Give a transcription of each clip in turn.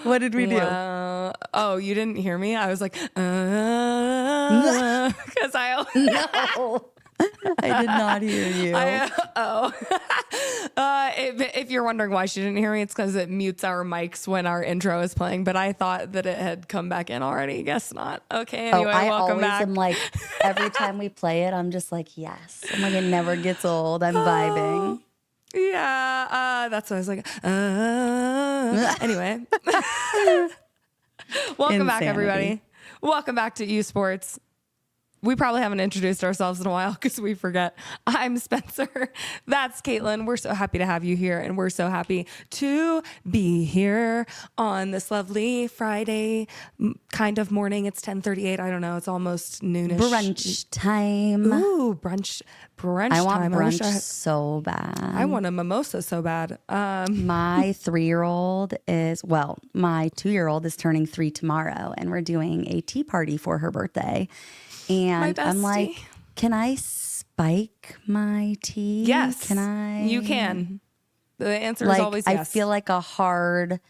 What did we do? Oh, you didn't hear me? I was like, because No. I did not hear you. If you're wondering why she didn't hear me, it's because it mutes our mics when our intro is playing. But I thought that it had come back in already. Guess not. Okay. Anyway, I welcome always back. am like, every time we play it, I'm just like, yes. I'm like, it never gets old. I'm vibing. Yeah. That's what I was like. Anyway. Welcome back, everybody. Welcome back to U Sports. We probably haven't introduced ourselves in a while because we forget. I'm Spencer. That's Caitlin. We're so happy to have you here, and we're so happy to be here on this lovely Friday kind of morning. It's 10:38. I don't know. It's almost noonish. Brunch time. Ooh, brunch I want time. brunch so bad. I want a mimosa so bad. My 3-year-old my 2-year-old is turning 3 tomorrow, and we're doing a tea party for her birthday. And I'm like, can I spike my tea? Yes. Can I? You can. The answer is always yes. I feel like a hard,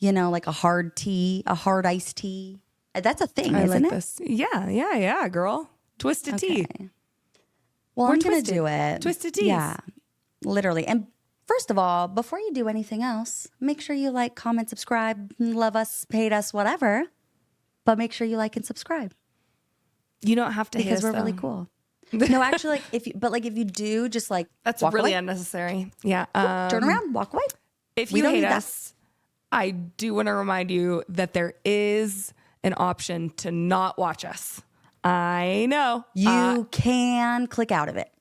like a hard tea, a hard iced tea. That's a thing, isn't it? This. Yeah, girl. Twisted tea. Well, I'm going to do it. Twisted teas. Yeah, literally. And first of all, before you do anything else, make sure you like, comment, subscribe, love us, hate us, whatever. But make sure you like and subscribe. You don't have to hate us, because we're really cool. No, actually, if you do, just like that's walk really away. Unnecessary. Yeah, turn around, walk away. If you hate us, I do want to remind you that there is an option to not watch us. I know you can click out of it.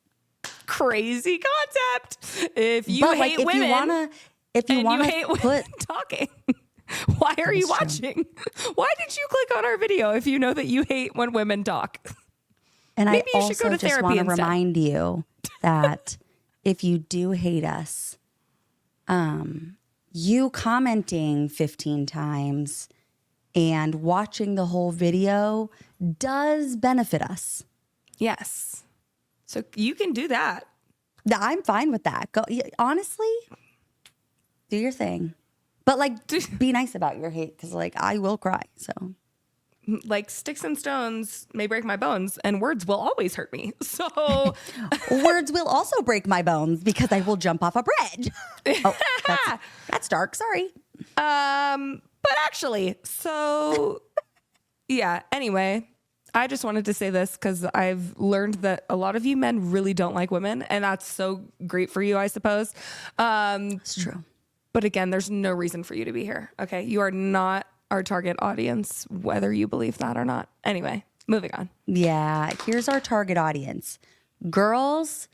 Crazy concept. If you hate women, if you want hate to talking. Why are you watching? Why did you click on our video if you know that you hate when women talk? And maybe I you should go to also just therapy want to instead. remind you that if you do hate us, you commenting 15 times and watching the whole video does benefit us. Yes. So you can do that. I'm fine with that. Go, honestly, do your thing. But be nice about your hate, because I will cry. So, sticks and stones may break my bones, and words will always hurt me. So, words will also break my bones because I will jump off a bridge. Oh, that's dark. Sorry. But actually, so yeah. Anyway, I just wanted to say this because I've learned that a lot of you men really don't like women, and that's so great for you, I suppose. It's true. But again, there's no reason for you to be here. Okay. You are not our target audience, whether you believe that or not. Anyway, moving on. Yeah. Here's our target audience: girls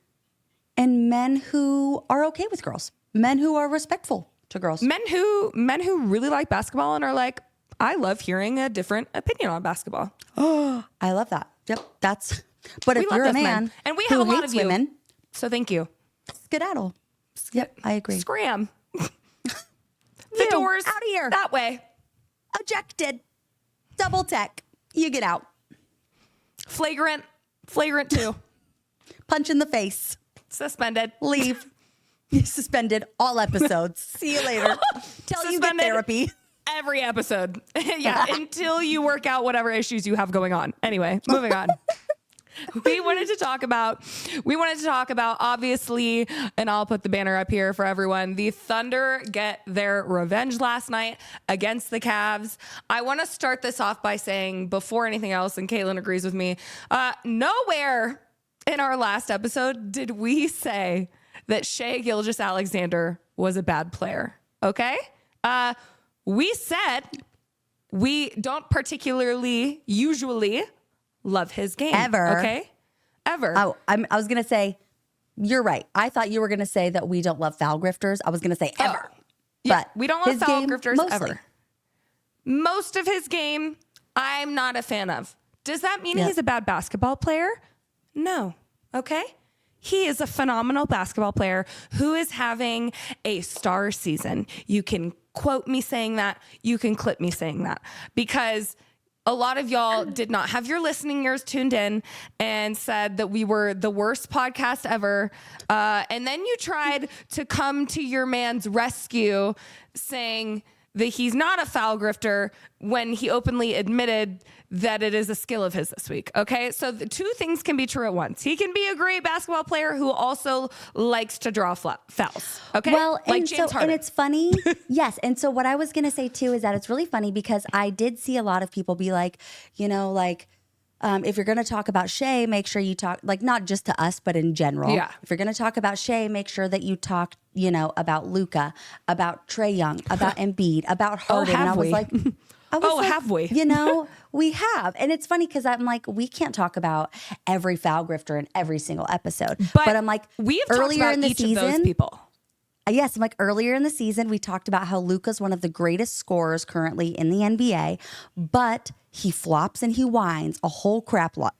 and men who are okay with girls, men who are respectful to girls, men who really like basketball and are like, I love hearing a different opinion on basketball. Oh, I love that. Yep. But if you're a man and we have a lot hates of you, women, so thank you. Skedaddle. Yep. I agree. Scram. The doors out of here. That way. Ejected. Double tech. You get out. Flagrant 2. Punch in the face. Suspended. Leave. You suspended all episodes. See you later. Till you get therapy. Every episode. Yeah, until you work out whatever issues you have going on. Anyway, moving on. We wanted to talk about, obviously, and I'll put the banner up here for everyone. The Thunder get their revenge last night against the Cavs. I want to start this off by saying, before anything else, and Caitlin agrees with me, nowhere in our last episode did we say that Shai Gilgeous-Alexander was a bad player. Okay? We said we don't particularly usually love his game. Ever. Okay? Ever. Oh, I was going to say, you're right. I thought you were going to say that we don't love foul grifters. I was going to say ever. Yeah, but we don't love foul grifters mostly. ever. Most of his game, I'm not a fan of. Does that mean he's a bad basketball player? No. Okay? He is a phenomenal basketball player who is having a star season. You can quote me saying that. You can clip me saying that. Because a lot of y'all did not have your listening ears tuned in and said that we were the worst podcast ever. And then you tried to come to your man's rescue saying that he's not a foul grifter when he openly admitted that it is a skill of his this week. Okay. So the two things can be true at once. He can be a great basketball player who also likes to draw fouls. Okay. Well, like and James so, Harden. and it's funny. Yes. And so what I was going to say too is that it's really funny because I did see a lot of people be like, if you're going to talk about Shai, make sure you talk, like, not just to us, but in general. Yeah. If you're going to talk about Shai, make sure that you talk, about Luka, about Trae Young, about Embiid, about Harden. And I was like, have we? We have. And it's funny because I'm like, we can't talk about every foul grifter in every single episode. But I'm like, we have talked about each of those people. Yes, like earlier in the season, we talked about how Luka's one of the greatest scorers currently in the NBA, but he flops and he whines a whole crap load.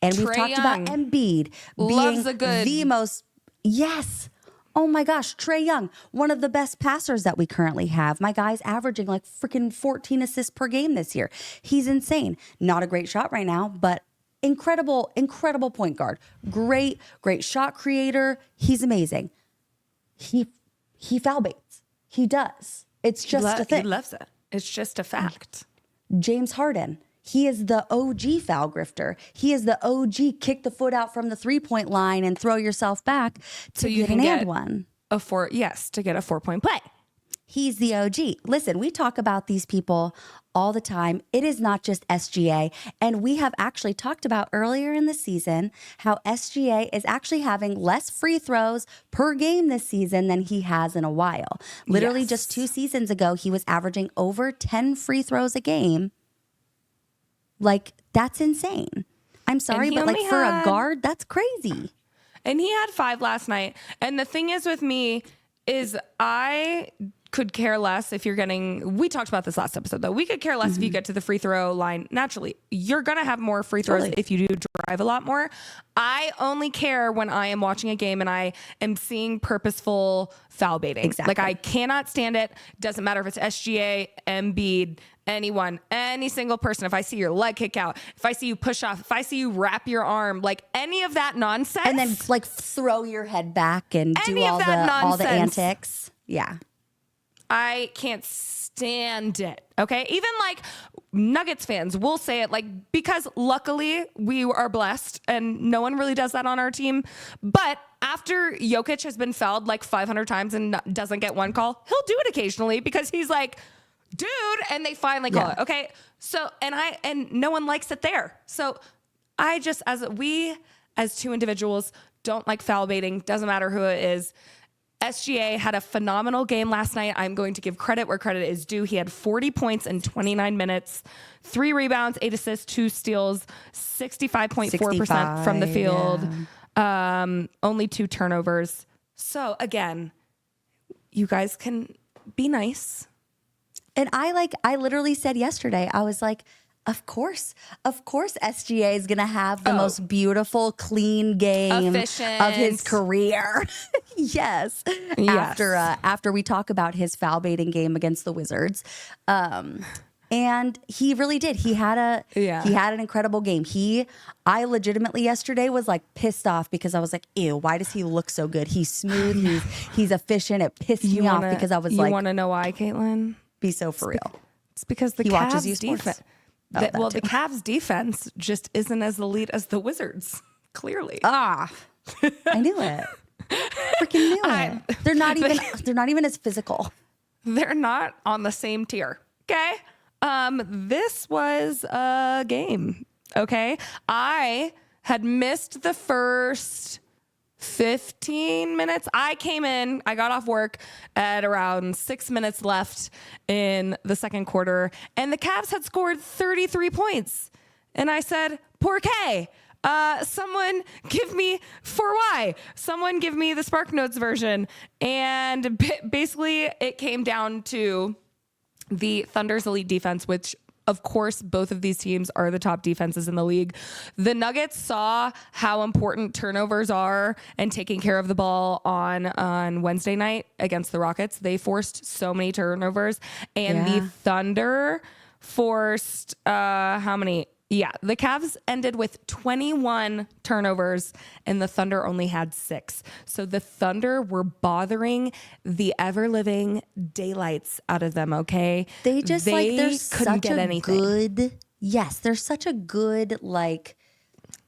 And we've talked about Embiid being the most, yes. Oh my gosh, Trae Young, one of the best passers that we currently have. My guy's averaging like freaking 14 assists per game this year. He's insane. Not a great shot right now, but incredible point guard. Great shot creator. He's amazing. He foul baits. He does. It's just a thing. He loves it. It's just a fact. James Harden. He is the OG foul grifter. He is the OG kick the foot out from the 3-point line and throw yourself back to get an and one. To get a 4-point play. He's the OG. Listen, we talk about these people all the time. It is not just SGA. And we have actually talked about earlier in the season how SGA is actually having less free throws per game this season than he has in a while. Literally just 2 seasons ago, he was averaging over 10 free throws a game. Like, that's insane. I'm sorry, but like for a guard, that's crazy. And he had 5 last night. And the thing is with me is I could care less if you're getting, we talked about this last episode though, we could care less if you get to the free throw line naturally. You're going to have more free throws if you do drive a lot more. I only care when I am watching a game and I am seeing purposeful foul baiting. Exactly. Like I cannot stand it. Doesn't matter if it's SGA, Embiid, anyone, any single person. If I see your leg kick out, if I see you push off, if I see you wrap your arm, like any of that nonsense. And then like throw your head back and do all the antics. Yeah. I can't stand it. Okay. Even like Nuggets fans will say it, like, because luckily we are blessed and no one really does that on our team. But after Jokic has been fouled like 500 times and doesn't get one call, he'll do it occasionally because he's like, dude, and they finally call it. Okay. So, and no one likes it there. So I just, as 2 individuals don't like foul baiting, doesn't matter who it is. SGA had a phenomenal game last night. I'm going to give credit where credit is due. He had 40 points in 29 minutes, 3 rebounds, 8 assists, 2 steals, 65.4% from the field, only 2 turnovers. So again, you guys can be nice. And I literally said yesterday, I was like, of course SGA is going to have the most beautiful, clean game of his career. Yes. After we talk about his foul baiting game against the Wizards. And he really did. He had an incredible game. I legitimately yesterday was like pissed off because I was like, ew, why does he look so good? He's smooth. He's efficient. It pissed me off because I was like, you want to know why, Caitlin? Be so for real. It's because the Cavs defense. The Cavs defense just isn't as elite as the Wizards. Clearly. I knew it. Freaking knew it. They're not even as physical. They're not on the same tier. Okay. This was a game. Okay. I had missed the first 15 minutes. I came in, I got off work at around 6 minutes left in the second quarter, and the Cavs had scored 33 points. And I said, "Por qué? Someone give me for why? Someone give me the Spark Notes version." And basically it came down to the Thunder's elite defense, which of course, both of these teams are the top defenses in the league. The Nuggets saw how important turnovers are and taking care of the ball on Wednesday night against the Rockets. They forced so many turnovers, and the Thunder forced how many? Yeah, the Cavs ended with 21 turnovers and the Thunder only had 6. So the Thunder were bothering the ever-living daylights out of them, okay? They just couldn't get anything. They're such a good, like,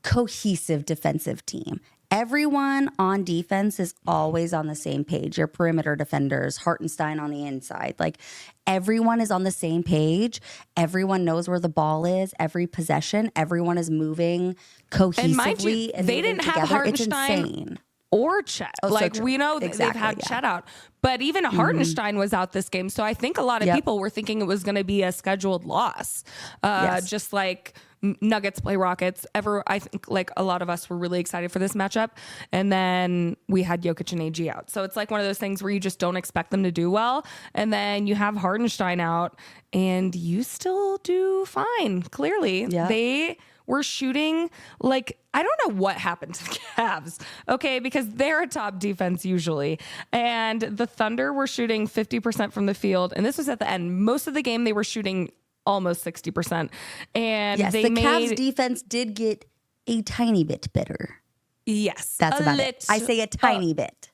cohesive defensive team. Everyone on defense is always on the same page. Your perimeter defenders, Hartenstein on the inside. Like, everyone is on the same page. Everyone knows where the ball is. Every possession, everyone is moving cohesively. And mind you, they didn't have Hartenstein It's insane. or Chet. We know exactly, they've had Chet out. But even Hartenstein was out this game. So I think a lot of people were thinking it was going to be a scheduled loss. Just like Nuggets play Rockets. I think like a lot of us were really excited for this matchup. And then we had Jokic and AG out. So it's like one of those things where you just don't expect them to do well. And then you have Hartenstein out and you still do fine. Clearly, they were shooting like, I don't know what happened to the Cavs, okay, because they're a top defense usually. And the Thunder were shooting 50% from the field. And this was at the end. Most of the game, they were shooting almost 60%. And yes, the Cavs defense did get a tiny bit better. Yes. That's about it. I say a tiny bit.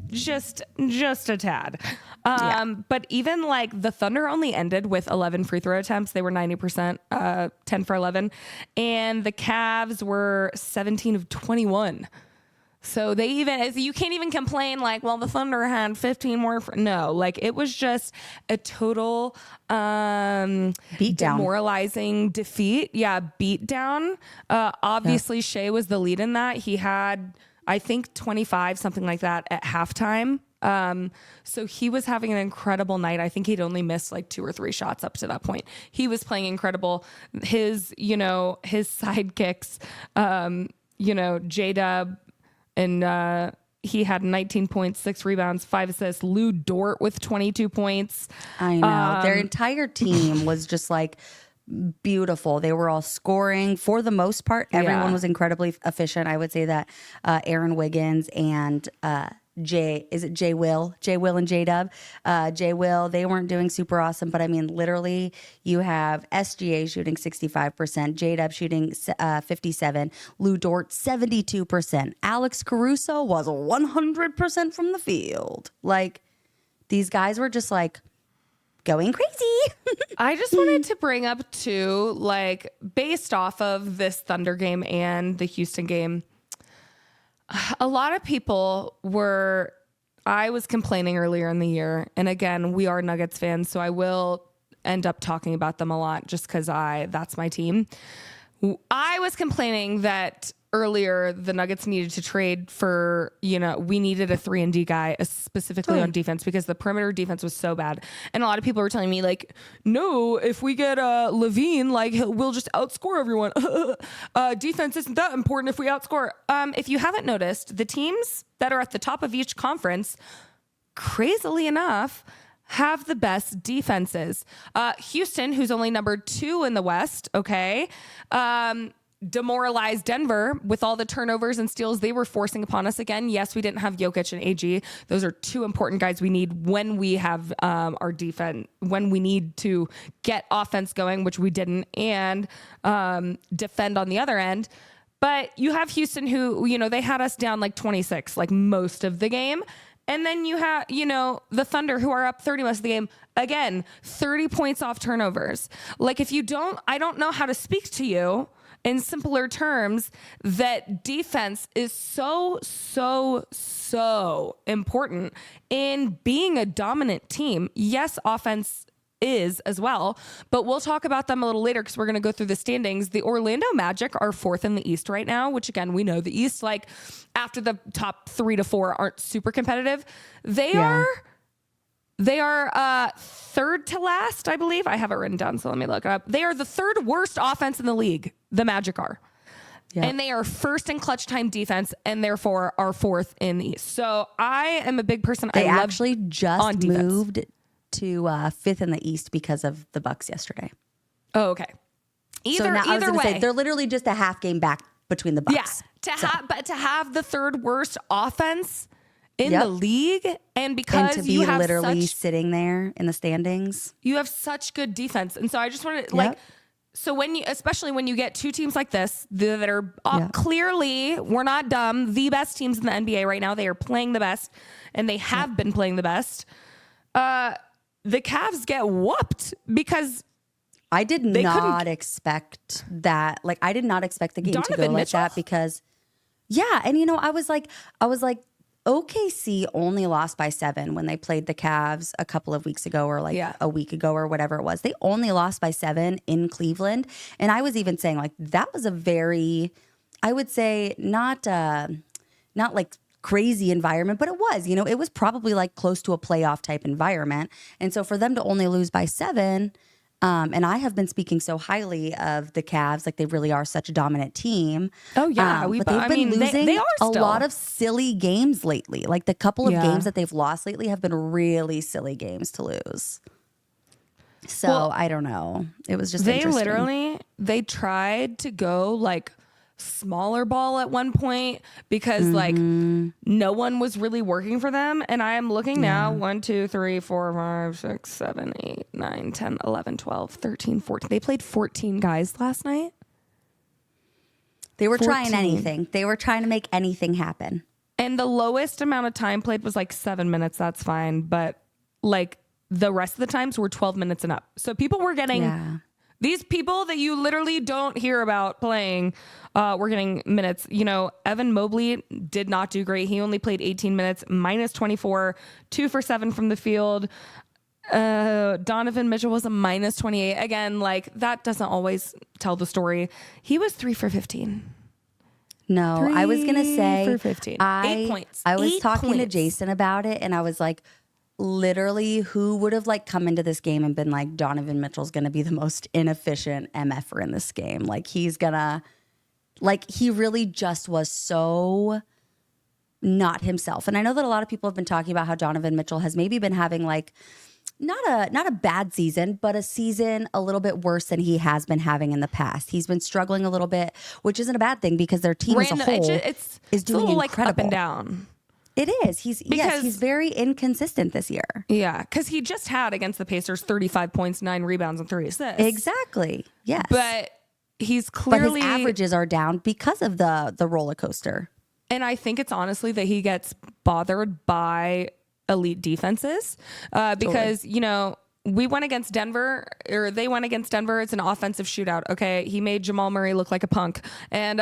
Just a tad. But even like the Thunder only ended with 11 free throw attempts. They were 90%, 10 for 11. And the Cavs were 17 of 21. So you can't even complain like, well, the Thunder had 15 more. No, like it was just a total beatdown, demoralizing defeat. Yeah, beatdown. Obviously, Shai was the lead in that. He had, I think, 25, something like that at halftime. So he was having an incredible night. I think he'd only missed like 2 or 3 shots up to that point. He was playing incredible. His sidekicks, J-Dub, and he had 19 points, 6 rebounds, 5 assists. Lou Dort with 22 points. I know. Their entire team was just like beautiful. They were all scoring for the most part. Everyone was incredibly efficient. I would say that Aaron Wiggins and J Will and J-Dub. J Will, they weren't doing super awesome, but I mean, literally, you have SGA shooting 65%, J-Dub shooting 57%, Lou Dort 72%. Alex Caruso was 100% from the field. Like, these guys were just like going crazy. I just wanted to bring up too, like, based off of this Thunder game and the Houston game, a lot of people I was complaining earlier in the year, and again, we are Nuggets fans, so I will end up talking about them a lot just because that's my team. I was complaining that earlier the Nuggets needed to trade for, we needed a 3-and-D guy, specifically on defense, because the perimeter defense was so bad. And a lot of people were telling me like, no, if we get Levine, like we'll just outscore everyone. Defense isn't that important if we outscore. If you haven't noticed, the teams that are at the top of each conference, crazily enough, have the best defenses. Houston, who's only number 2 in the West, okay, demoralized Denver with all the turnovers and steals they were forcing upon us again. Yes, we didn't have Jokic and AG. Those are 2 important guys we need when we have our defense, when we need to get offense going, which we didn't, and defend on the other end. But you have Houston who, they had us down like 26, like most of the game. And then you have, the Thunder who are up 30 most of the game. Again, 30 points off turnovers. Like I don't know how to speak to you in simpler terms that defense is so important in being a dominant team. Yes, offense is as well, but we'll talk about them a little later because we're going to go through the standings. The Orlando Magic are 4th in the East right now, which again, we know the East, like after the top 3 to 4 aren't super competitive. They are 3rd to last, I believe. I have it written down, so let me look it up. They are the 3rd worst offense in the league. The Magic are. Yep. And they are 1st in clutch time defense and therefore are 4th in the East. So I am a big person. They actually just moved to 5th in the East because of the Bucks yesterday. Oh, okay. Either way, they're literally just a half game back between the Bucks. Yeah. But to have the 3rd worst offense in the league, and because and to be you have literally sitting there in the standings, you have such good defense. And so I just wanted like So especially when you get two teams like this that are clearly, we're not dumb, the best teams in the NBA right now, they are playing the best and they have been playing the best. The Cavs get whooped because I did not expect that. Like, I did not expect the game to go like that because, and I was like, OKC only lost by 7 when they played the Cavs a couple of weeks ago or a week ago or whatever it was. They only lost by 7 in Cleveland. And I was even saying like that was a very, I would say not like crazy environment, but it was, it was probably like close to a playoff type environment. And so for them to only lose by 7, and I have been speaking so highly of the Cavs, like they really are such a dominant team. Oh yeah, but they've been losing they are a lot of silly games lately. Like the couple of games that they've lost lately have been really silly games to lose. So I don't know. It was just they tried to go like smaller ball at one point because like no one was really working for them. And I am looking now 1, 2, 3, 4, 5, 6, 7, 8, 9, 10, 11, 12, 13, 14. They played 14 guys last night. They were trying anything. They were trying to make anything happen. And the lowest amount of time played was like 7 minutes. That's fine. But like the rest of the times were 12 minutes and up. So people were getting these people that you literally don't hear about playing were getting minutes. Evan Mobley did not do great. He only played 18 minutes, minus 24, 2 for 7 from the field. Donovan Mitchell was a minus 28. Again, like that doesn't always tell the story. He was 3 for 15. No, I was going to say 3 for 15. 8 points. I was talking to Jason about it and I was like, literally, who would have like come into this game and been like, Donovan Mitchell's going to be the most inefficient MFer in this game. Like he's gonna, like he really just was so not himself. And I know that a lot of people have been talking about how Donovan Mitchell has maybe been having like not a bad season, but a season a little bit worse than he has been having in the past. He's been struggling a little bit, which isn't a bad thing because their team as a whole is doing incredible. Like up and down. It is. He's very inconsistent this year. Yeah, because he just had against the Pacers 35 points, 9 rebounds, and 3 assists. Exactly. Yes. But he's clearly... But his averages are down because of the roller coaster. And I think it's honestly that he gets bothered by elite defenses because, we went against Denver, or they went against Denver. It's an offensive shootout. Okay. He made Jamal Murray look like a punk. And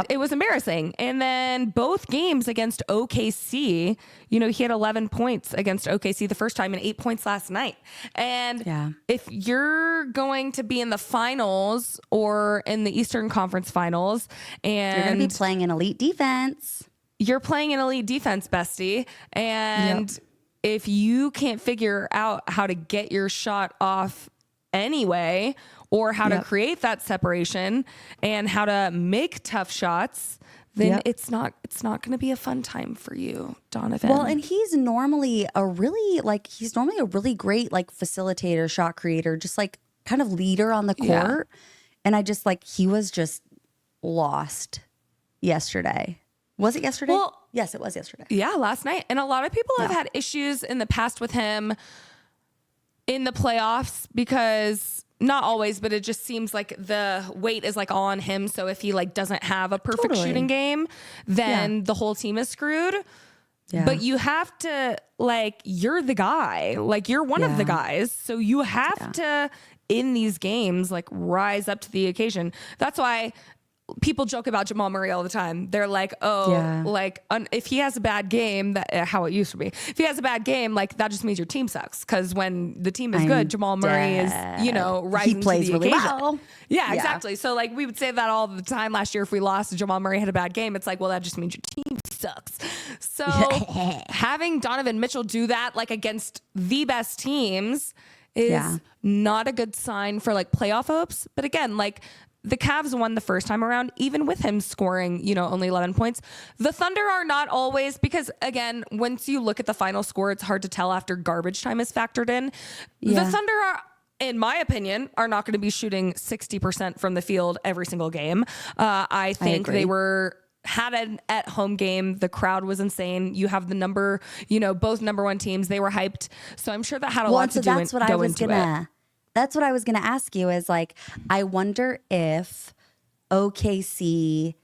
it was embarrassing. And then both games against OKC, he had 11 points against OKC the first time and 8 points last night. And if you're going to be in the finals or in the Eastern Conference finals and you're going to be playing an elite defense, you're playing an elite defense, bestie. And if you can't figure out how to get your shot off anyway, or how to create that separation and how to make tough shots, then it's not going to be a fun time for you, Donovan. Well, and he's normally a really great like facilitator, shot creator, just like kind of leader on the court. And I just like, he was just lost yesterday. Was it yesterday? Well, yes, it was yesterday. Yeah, last night. And a lot of people have had issues in the past with him in the playoffs because not always, but it just seems like the weight is like all on him. So if he like doesn't have a perfect shooting game, then the whole team is screwed. Yeah. But you have to like, you're the guy, like you're one of the guys. So you have to, in these games, like rise up to the occasion. That's why people joke about Jamal Murray all the time. They're like, if he has a bad game, how it used to be. If he has a bad game, like that just means your team sucks. Because when the team is good, Jamal Murray is, rising he plays to the really occasion. well. Yeah, exactly. So like we would say that all the time last year. If we lost, Jamal Murray had a bad game. It's like, well, that just means your team sucks. So having Donovan Mitchell do that like against the best teams is not a good sign for like playoff hopes. But again, like the Cavs won the first time around, even with him scoring, only 11 points. The Thunder are not always, because again, once you look at the final score, it's hard to tell after garbage time is factored in. The Thunder are, in my opinion, are not going to be shooting 60% from the field every single game. I think they had an at-home game. The crowd was insane. You have both number one teams. They were hyped. So I'm sure that had a lot to do go into it. that's what I was going to ask you is like, I wonder if OKC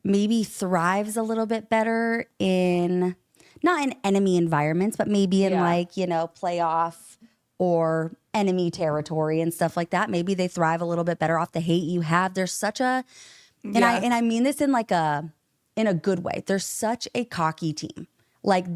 maybe thrives a little bit better in, not in enemy environments, but maybe in like, you know, playoff or enemy territory and stuff like that. Maybe they thrive a little bit better off the hate you have. There's such a, and I mean this in like in a good way. They're such a cocky team. Like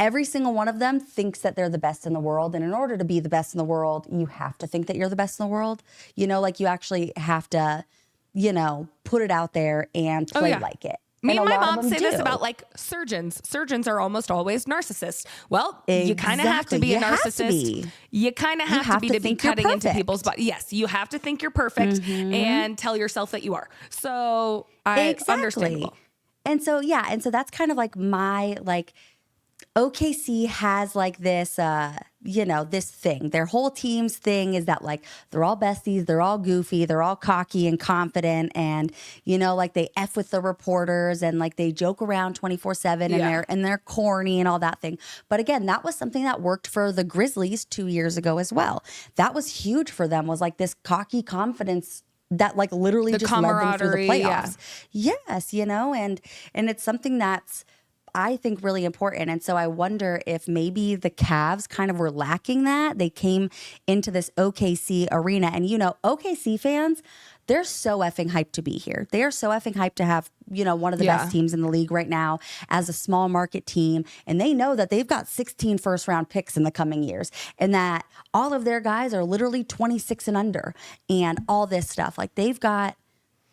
every single one of them thinks that they're the best in the world. And in order to be the best in the world, you have to think that you're the best in the world. You know, like you actually have to, you know, put it out there and play like it. Me and my mom say this about like surgeons. Surgeons are almost always narcissists. Well, you kind of have to be a narcissist. You kind of have to be cutting into people's bodies. Yes, you have to think you're perfect and tell yourself that you are. So understandable. And so, and so that's kind of like my, like, OKC has like this, you know, this thing. Their whole team's thing is that like they're all besties, they're all goofy, they're all cocky and confident, and you know, like they F with the reporters and like they joke around 24/7 and they're corny and all that thing. But again, that was something that worked for the Grizzlies 2 years ago as well. That was huge for them, was like this cocky confidence that like literally just led them through the playoffs. Yes, you know, and it's something that's, I think, really important. And so I wonder if maybe the Cavs kind of were lacking that. They came into this OKC arena, and you know, OKC fans, they're so effing hyped to be here. They are so effing hyped to have, you know, one of the best teams in the league right now as a small market team. And they know that they've got 16 first round picks in the coming years, and that all of their guys are literally 26 and under and all this stuff. Like they've got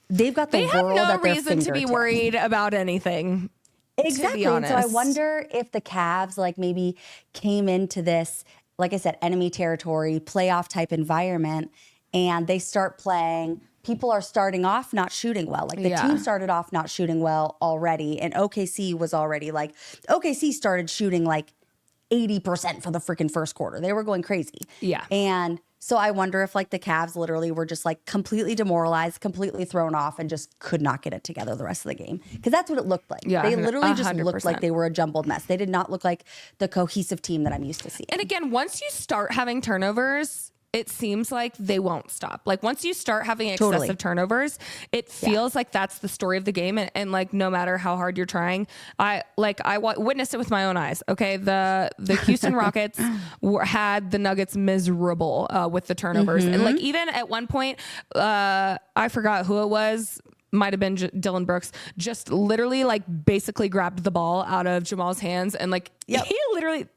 the world at their fingertips. They have no reason to be worried about anything. Exactly. And so I wonder if the Cavs like maybe came into this, like I said, enemy territory, playoff type environment, and they start playing. People are starting off not shooting well. Like the team started off not shooting well already. And OKC was already like, OKC started shooting like 80% for the freaking first quarter. They were going crazy. Yeah. And so I wonder if like the Cavs literally were just like completely demoralized, completely thrown off, and just could not get it together the rest of the game. Because that's what it looked like. Yeah, they literally just 100%. Looked like they were a jumbled mess. They did not look like the cohesive team that I'm used to seeing. And again, once you start having turnovers, it seems like they won't stop. Like once you start having excessive turnovers, it feels like that's the story of the game. And like, no matter how hard you're trying, I witnessed it with my own eyes. Okay. The Houston Rockets had the Nuggets miserable with the turnovers. And like, even at one point, I forgot who it was. Might have been Dylan Brooks, just literally like basically grabbed the ball out of Jamal's hands. And like, he literally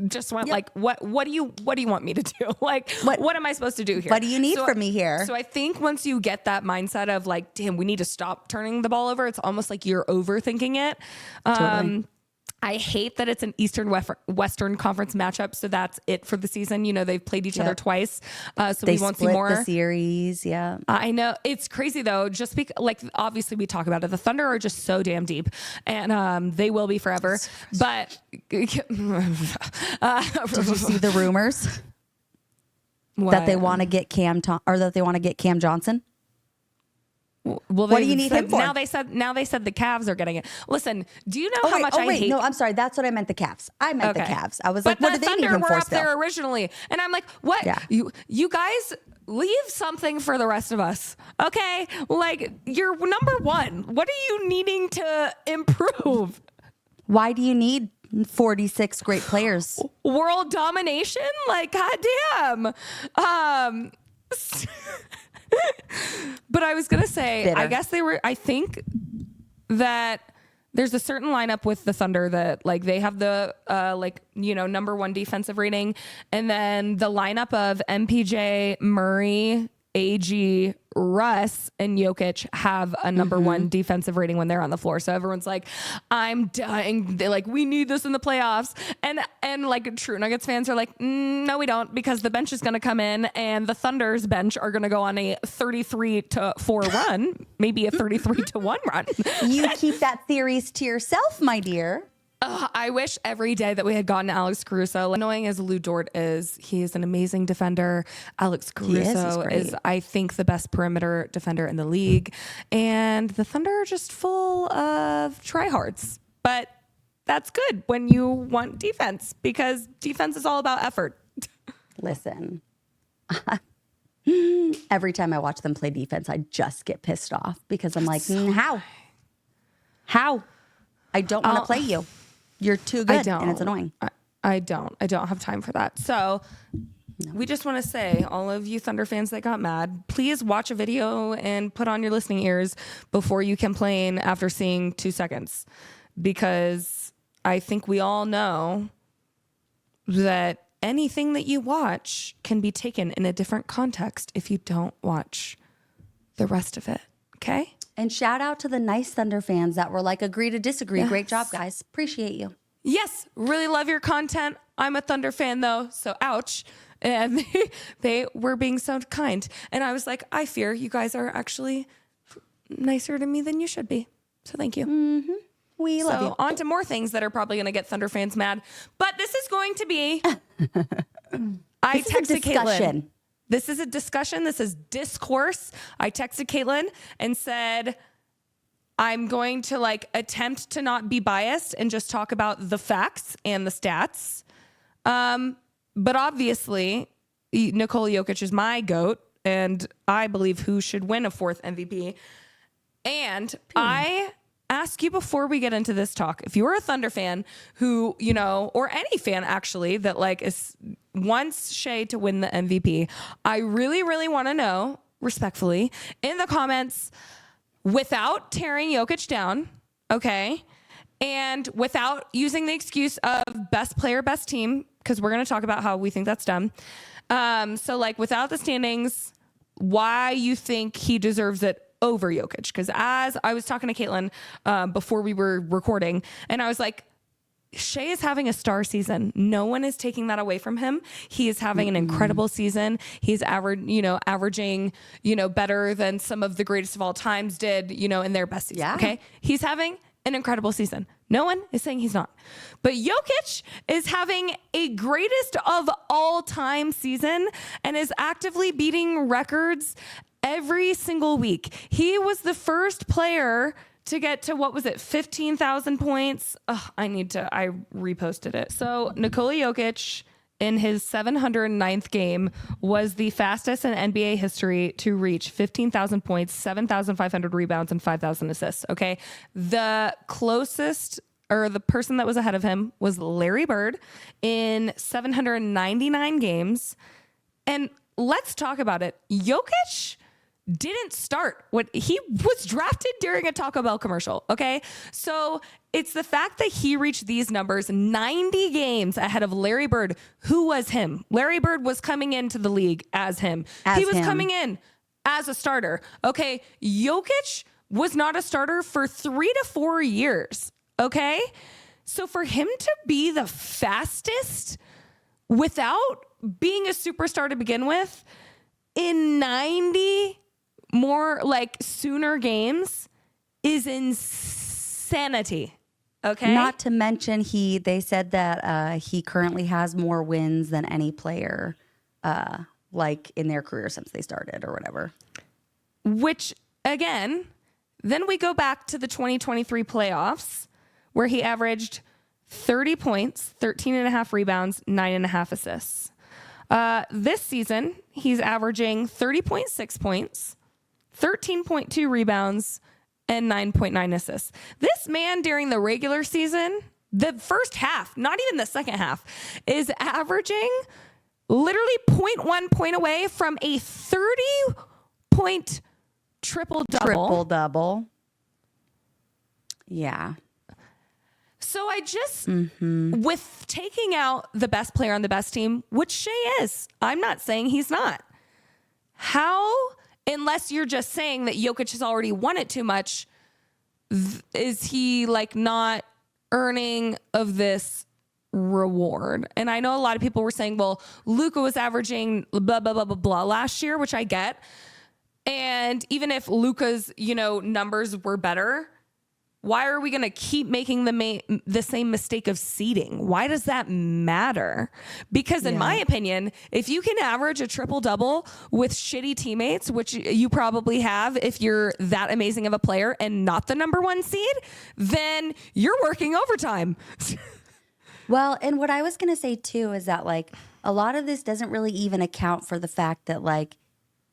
just went like, what do you want me to do? Like, what am I supposed to do here? What do you need from me here? So I think once you get that mindset of like, damn, we need to stop turning the ball over, it's almost like you're overthinking it. Totally. I hate that it's an Eastern Western Conference matchup, so that's it for the season. You know, they've played each other twice, so we won't see more. The series, I know. It's crazy, though, just because, like, obviously we talk about it. The Thunder are just so damn deep, and they will be forever. But did you see the rumors that they want to get Cam Johnson? Well, what do you need him for? Now they said the Cavs are getting it. Listen, do you know how much I hate? No, I'm sorry. That's what I meant. The Cavs. I meant the Cavs. I was like, what do they need him for? But the Thunder were up there originally, and I'm like, what? Yeah. You guys leave something for the rest of us, okay? Like, you're number one. What are you needing to improve? Why do you need 46 great players? World domination? Like, goddamn. But I was going to say, I guess I think that there's a certain lineup with the Thunder that like they have the number one defensive rating. And then the lineup of MPJ, Murray, AG, Russ, and Jokic have a number one defensive rating when they're on the floor. So everyone's like, I'm dying. They're like, we need this in the playoffs. And like true Nuggets fans are like, no, we don't, because the bench is going to come in and the Thunder's bench are going to go on a 33-4 run, maybe a 33-1 run. You keep that theories to yourself, my dear. I wish every day that we had gotten Alex Caruso. Annoying as Lou Dort is, he is an amazing defender. Alex Caruso is, I think, the best perimeter defender in the league. And the Thunder are just full of tryhards. But that's good when you want defense, because defense is all about effort. Listen, Every time I watch them play defense, I just get pissed off because I'm like, how? I don't want to play you. You're too good, and it's annoying. I don't have time for that. So we just want to say, all of you Thunder fans that got mad, please watch a video and put on your listening ears before you complain after seeing 2 seconds. Because I think we all know that anything that you watch can be taken in a different context if you don't watch the rest of it. Okay? And shout out to the nice Thunder fans that were like, agree to disagree. Yes. Great job, guys. Appreciate you. Yes. Really love your content. I'm a Thunder fan, though, so ouch. And they were being so kind. And I was like, I fear you guys are actually nicer to me than you should be. So thank you. Mm-hmm. We love you. On to more things that are probably going to get Thunder fans mad. But this is going to be... I texted Caitlin. This is a discussion. This is discourse. I texted Caitlin and said, I'm going to attempt to not be biased and just talk about the facts and the stats. But obviously, Nikola Jokic is my GOAT, and I believe who should win a 4th MVP. And I ask you before we get into this talk, if you're a Thunder fan who, or any fan actually that wants Shai to win the MVP, I really, really want to know, respectfully, in the comments, without tearing Jokic down, okay, and without using the excuse of best player, best team, because we're going to talk about how we think that's dumb. So without the standings, why you think he deserves it over Jokic. Because as I was talking to Caitlin before we were recording, and I was like, Shai is having a star season. No one is taking that away from him. He is having an incredible season. He's averaging, better than some of the greatest of all times did, in their best season. Yeah. Okay. He's having an incredible season. No one is saying he's not. But Jokic is having a greatest of all time season and is actively beating records every single week. He was the first player to get to, 15,000 points. I reposted it. So Nikola Jokic in his 709th game was the fastest in NBA history to reach 15,000 points, 7,500 rebounds, and 5,000 assists. Okay. The closest, or the person that was ahead of him, was Larry Bird in 799 games. And let's talk about it. Jokic didn't start when he was drafted during a Taco Bell commercial. Okay. So it's the fact that he reached these numbers 90 games ahead of Larry Bird. Who was him? Larry Bird was coming into the league as him. He was coming in as a starter. Okay. Jokic was not a starter for 3 to 4 years. Okay. So for him to be the fastest without being a superstar to begin with in 90 more sooner games is insanity. Okay. Not to mention they said that he currently has more wins than any player in their career since they started or whatever. Which again, then we go back to the 2023 playoffs where he averaged 30 points, 13.5 rebounds, 9.5 assists. This season, he's averaging 30.6 points, 13.2 rebounds, and 9.9 assists. This man during the regular season, the first half, not even the second half, is averaging literally 0.1 point away from a 30-point triple-double. Triple-double. Yeah. So I just, with taking out the best player on the best team, which Shai is, I'm not saying he's not. How, unless you're just saying that Jokic has already won it too much, is he not earning of this reward? And I know a lot of people were saying, well, Luka was averaging blah, blah, blah, blah, blah last year, which I get. And even if Luka's, numbers were better, why are we going to keep making the same mistake of seeding? Why does that matter? Because in my opinion, if you can average a triple-double with shitty teammates, which you probably have if you're that amazing of a player and not the number 1 seed, then you're working overtime. Well, and what I was going to say too is that a lot of this doesn't really even account for the fact that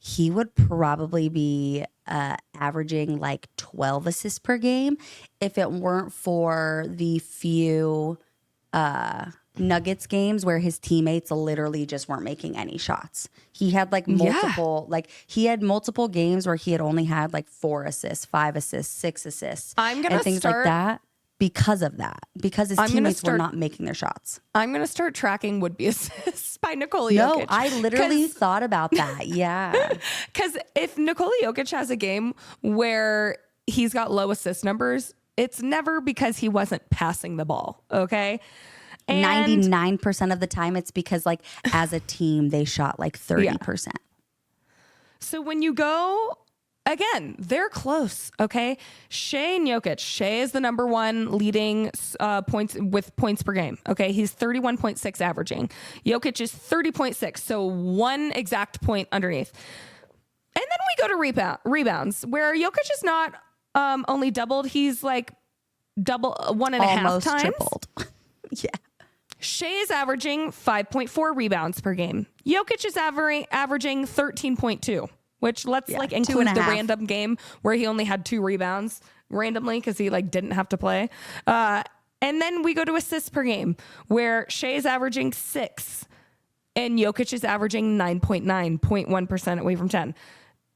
he would probably be averaging like 12 assists per game if it weren't for the few Nuggets games where his teammates literally just weren't making any shots. He had like multiple games where he had only had like 4 assists, 5 assists, 6 assists, and things like that. Because of that, because his teammates were not making their shots. I'm going to start tracking would-be assists by Nikola Jokic. No, I literally thought about that. Yeah. Because if Nikola Jokic has a game where he's got low assist numbers, it's never because he wasn't passing the ball, okay? And 99% of the time, it's because, like, as a team, they shot like 30%. Yeah. So when you go... Again, they're close, okay? Shai and Jokic. Shai is the number one leading points per game, okay? He's 31.6 averaging. Jokic is 30.6, so 1 exact point underneath. And then we go to rebounds, where Jokic is not only doubled, he's like double 1.5 times. Almost tripled. Yeah. Shai is averaging 5.4 rebounds per game. Jokic is averaging 13.2. Which let's like include the random game where he only had 2 rebounds randomly because he like didn't have to play. And then we go to assists per game where Shai is averaging 6 and Jokic is averaging 9.1% away from 10.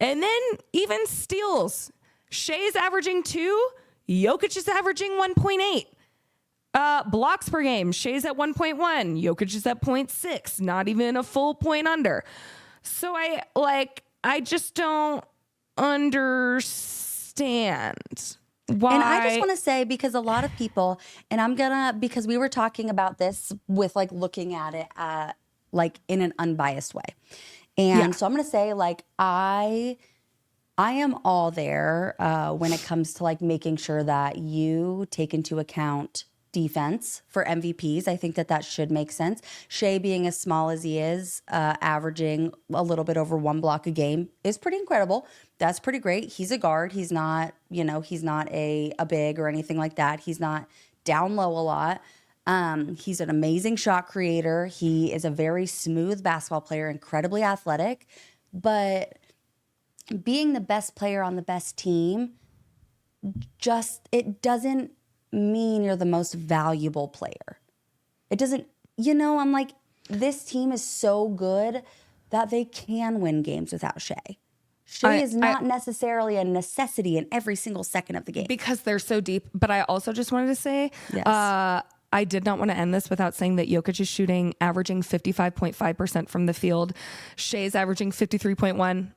And then even steals. Shai is averaging 2. Jokic is averaging 1.8. Blocks per game. Shai's at 1.1. Jokic is at 0.6. Not even a full point under. So I just don't understand why. And I just want to say, because a lot of people, and because we were talking about this with like looking at it like in an unbiased way. And so I'm going to say like, I am all there when it comes to like making sure that you take into account defense for MVPs. I think that should make sense. Shai, being as small as he is, averaging a little bit over 1 block a game is pretty incredible. That's pretty great. He's a guard. He's not, he's not a big or anything like that. He's not down low a lot. He's an amazing shot creator. He is a very smooth basketball player, incredibly athletic. But being the best player on the best team, it doesn't mean you're the most valuable player. It doesn't, I'm like, this team is so good that they can win games without Shai. Shai is not necessarily a necessity in every single second of the game. Because they're so deep. But I also just wanted to say, I did not want to end this without saying that Jokic is averaging 55.5% from the field. Shai's averaging 53.1.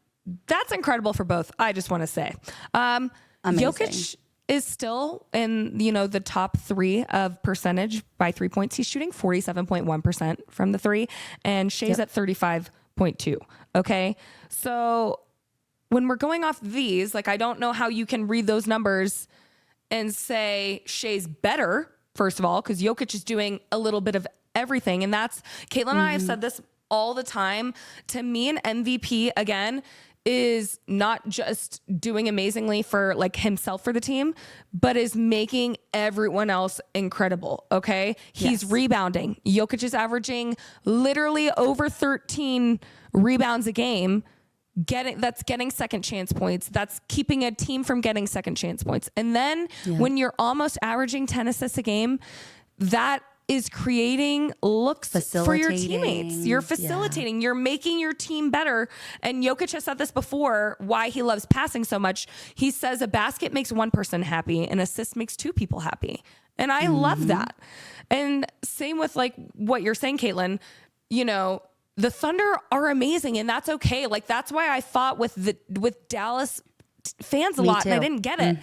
That's incredible for both. I just want to say. Jokic is still in, the top 3 of percentage by 3 points. He's shooting 47.1% from the 3, and Shai's at 35.2. Okay. So when we're going off these, like, I don't know how you can read those numbers and say Shai's better, first of all, because Jokic is doing a little bit of everything. And that's, Caitlin and I have said this all the time. To me, an MVP, again, is not just doing amazingly for like himself for the team, but is making everyone else incredible. Okay. He's rebounding. Jokic is averaging literally over 13 rebounds a game. That's getting second chance points. That's keeping a team from getting second chance points. And then when you're almost averaging 10 assists a game, that is creating looks for your teammates. You're facilitating. You're making your team better. And Jokic has said this before, why he loves passing so much. He says a basket makes 1 person happy, an assist makes 2 people happy. And I love that. And same with like what you're saying, Caitlin, the Thunder are amazing, and that's okay. Like, that's why I fought with Dallas fans a lot, and I didn't get it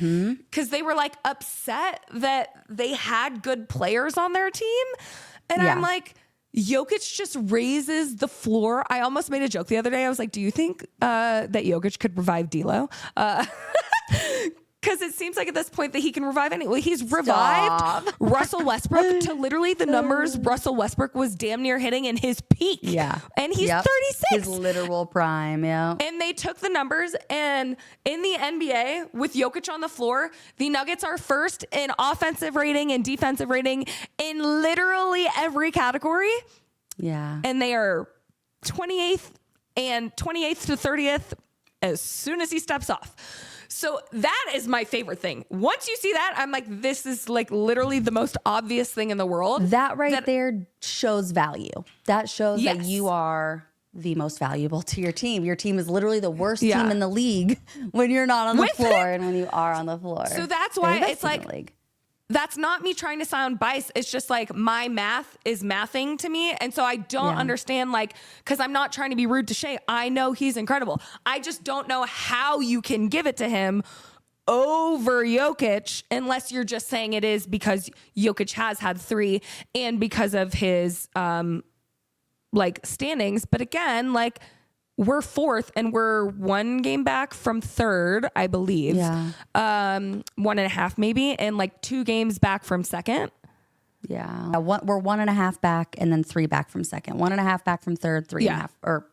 because they were like upset that they had good players on their team. And I'm like, Jokic just raises the floor. I almost made a joke the other day. I was like, do you think that Jokic could revive D'Lo? Because it seems like at this point that he can revive anyway. He's revived Russell Westbrook to literally the numbers Russell Westbrook was damn near hitting in his peak. Yeah. And he's 36. His literal prime, And they took the numbers, and in the NBA with Jokic on the floor, the Nuggets are first in offensive rating and defensive rating in literally every category. Yeah. And they are 28th and 28th to 30th as soon as he steps off. So that is my favorite thing. Once you see that, I'm like, this is like literally the most obvious thing in the world. That there shows value. That shows that you are the most valuable to your team. Your team is literally the worst team in the league when you're not on the floor and when you are on the floor. So that's why it's like, that's not me trying to sound biased. It's just like my math is mathing to me. And so I don't understand, like, because I'm not trying to be rude to Shai. I know he's incredible. I just don't know how you can give it to him over Jokic unless you're just saying it is because Jokic has had 3 and because of his like standings. But again, like, we're 4th and we're 1 game back from 3rd, I believe. Yeah. 1.5 maybe, and like 2 games back from 2nd. Yeah. We're 1.5 back and then 3 back from 2nd. 1.5 back from 3rd, 3.5 or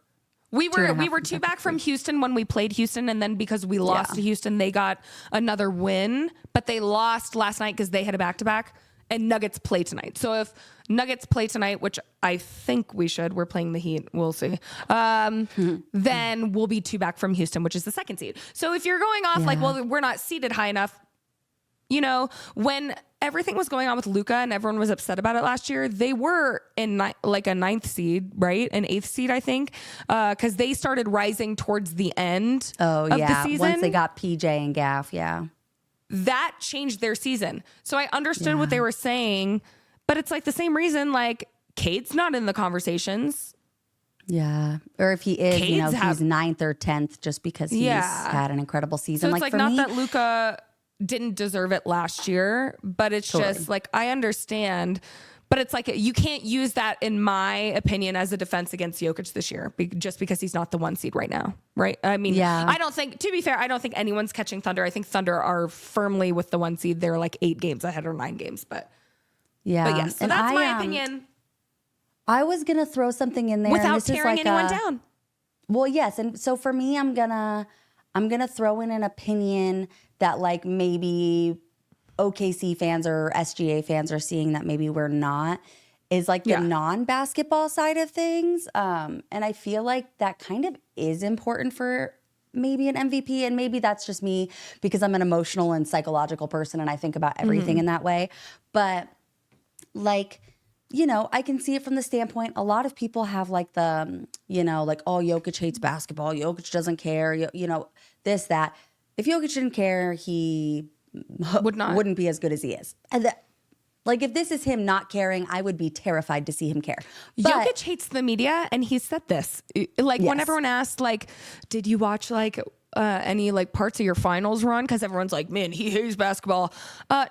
we were 2 back from Houston when we played Houston, and then because we lost to Houston, they got another win, but they lost last night because they had a back-to-back. And Nuggets play tonight. So if Nuggets play tonight, which I think we should, we're playing the Heat, we'll see. Then we'll be 2 back from Houston, which is the 2nd seed. So if you're going off like, well, we're not seeded high enough, you when everything was going on with Luka and everyone was upset about it last year, they were in like a 9th seed, right? An 8th seed, I think, because they started rising towards the end of the season. Once they got PJ and Gaff, that changed their season. So I understood what they were saying, but it's like the same reason, like, Cade's not in the conversations. Yeah. Or if he is, he's 9th or 10th just because he's had an incredible season. So it's like not that Luka didn't deserve it last year, but it's just like, I understand. But it's like, you can't use that, in my opinion, as a defense against Jokic this year, just because he's not the 1 seed right now, right? I mean, I don't think, to be fair, I don't think anyone's catching Thunder. I think Thunder are firmly with the 1 seed. They're like 8 games ahead or 9 games, but yes. So that's my opinion. I was going to throw something in there. Without tearing anyone down. Well, yes. And so for me, I'm gonna throw in an opinion that, like, maybe OKC fans or SGA fans are seeing that maybe we're not, is like the non-basketball side of things. And I feel like that kind of is important for maybe an MVP. And maybe that's just me because I'm an emotional and psychological person and I think about everything in that way. But like, I can see it from the standpoint, a lot of people have like the, like, oh, Jokic hates basketball. Jokic doesn't care, this, that. If Jokic didn't care, he wouldn't be as good as he is. And like, if this is him not caring, I would be terrified to see him care. But Jokic hates the media, and he said this. Like, when everyone asked, like, did you watch like any like parts of your finals run? Because everyone's like, man, he hates basketball.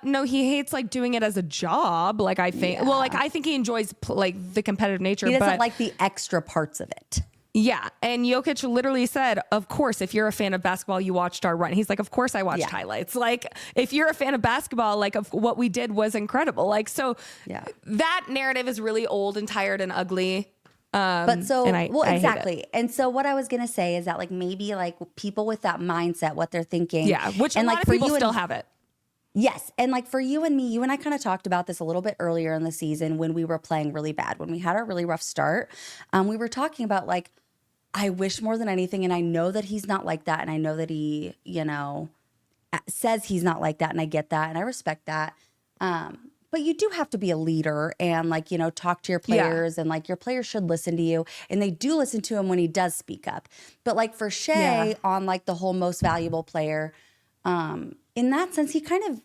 No, he hates like doing it as a job. Like, I think, well, like, I think he enjoys like the competitive nature. He doesn't like the extra parts of it. Yeah. And Jokic literally said, of course, if you're a fan of basketball, you watched our run. He's like, of course I watched highlights. Like, if you're a fan of basketball, like, of what we did was incredible. Like, so that narrative is really old and tired and ugly. But so, and I exactly. And so what I was going to say is that, like, maybe like people with that mindset, what they're thinking. Yeah. Which and a lot of people still have it. Yes. And like for you and me, you and I kind of talked about this a little bit earlier in the season when we were playing really bad, when we had our really rough start. We were talking about, like, I wish more than anything, and I know that he's not like that, and I know that he, says he's not like that, and I get that, and I respect that. But you do have to be a leader and, like, talk to your players, and like your players should listen to you, and they do listen to him when he does speak up. But like for Shai on like the whole most valuable player, in that sense, he kind of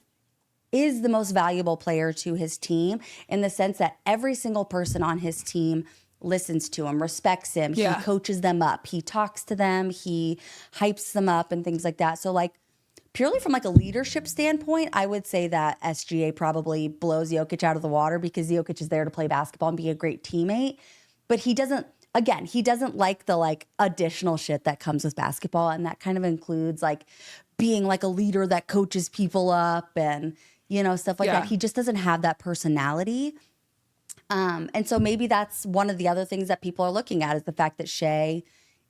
is the most valuable player to his team in the sense that every single person on his team listens to him, respects him. He coaches them up. He talks to them. He hypes them up and things like that. So like purely from like a leadership standpoint, I would say that SGA probably blows Jokic out of the water because Jokic is there to play basketball and be a great teammate. But he doesn't like the like additional shit that comes with basketball. And that kind of includes like being like a leader that coaches people up and, stuff like that. He just doesn't have that personality. And so maybe that's one of the other things that people are looking at is the fact that Shai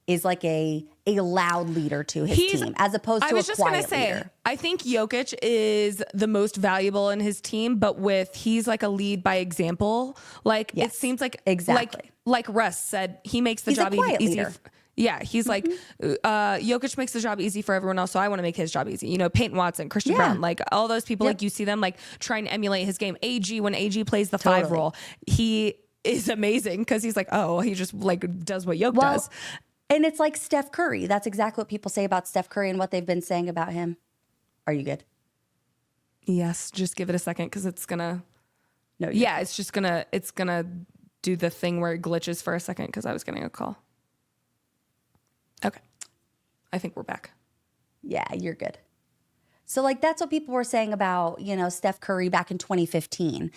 is like a loud leader to his team as opposed to a quiet leader. I was just going to say, I think Jokic is the most valuable in his team, but he's like a lead by example. Like it seems like exactly like Russ said, he makes the he's job a quiet easier. Leader. Yeah, he's like, Jokic makes the job easy for everyone else, so I want to make his job easy. You know, Peyton Watson, Christian Brown, like all those people, like you see them like trying to emulate his game. AG, when AG plays the 5 role, he is amazing because he's like, oh, he just like does what Jokic does. And it's like Steph Curry. That's exactly what people say about Steph Curry and what they've been saying about him. Are you good? Yes, just give it a second because it's gonna. No. Yeah, it's gonna do the thing where it glitches for a second because I was getting a call. Okay, I think we're back. Yeah, you're good. So like that's what people were saying about, you know, Steph Curry back in 2015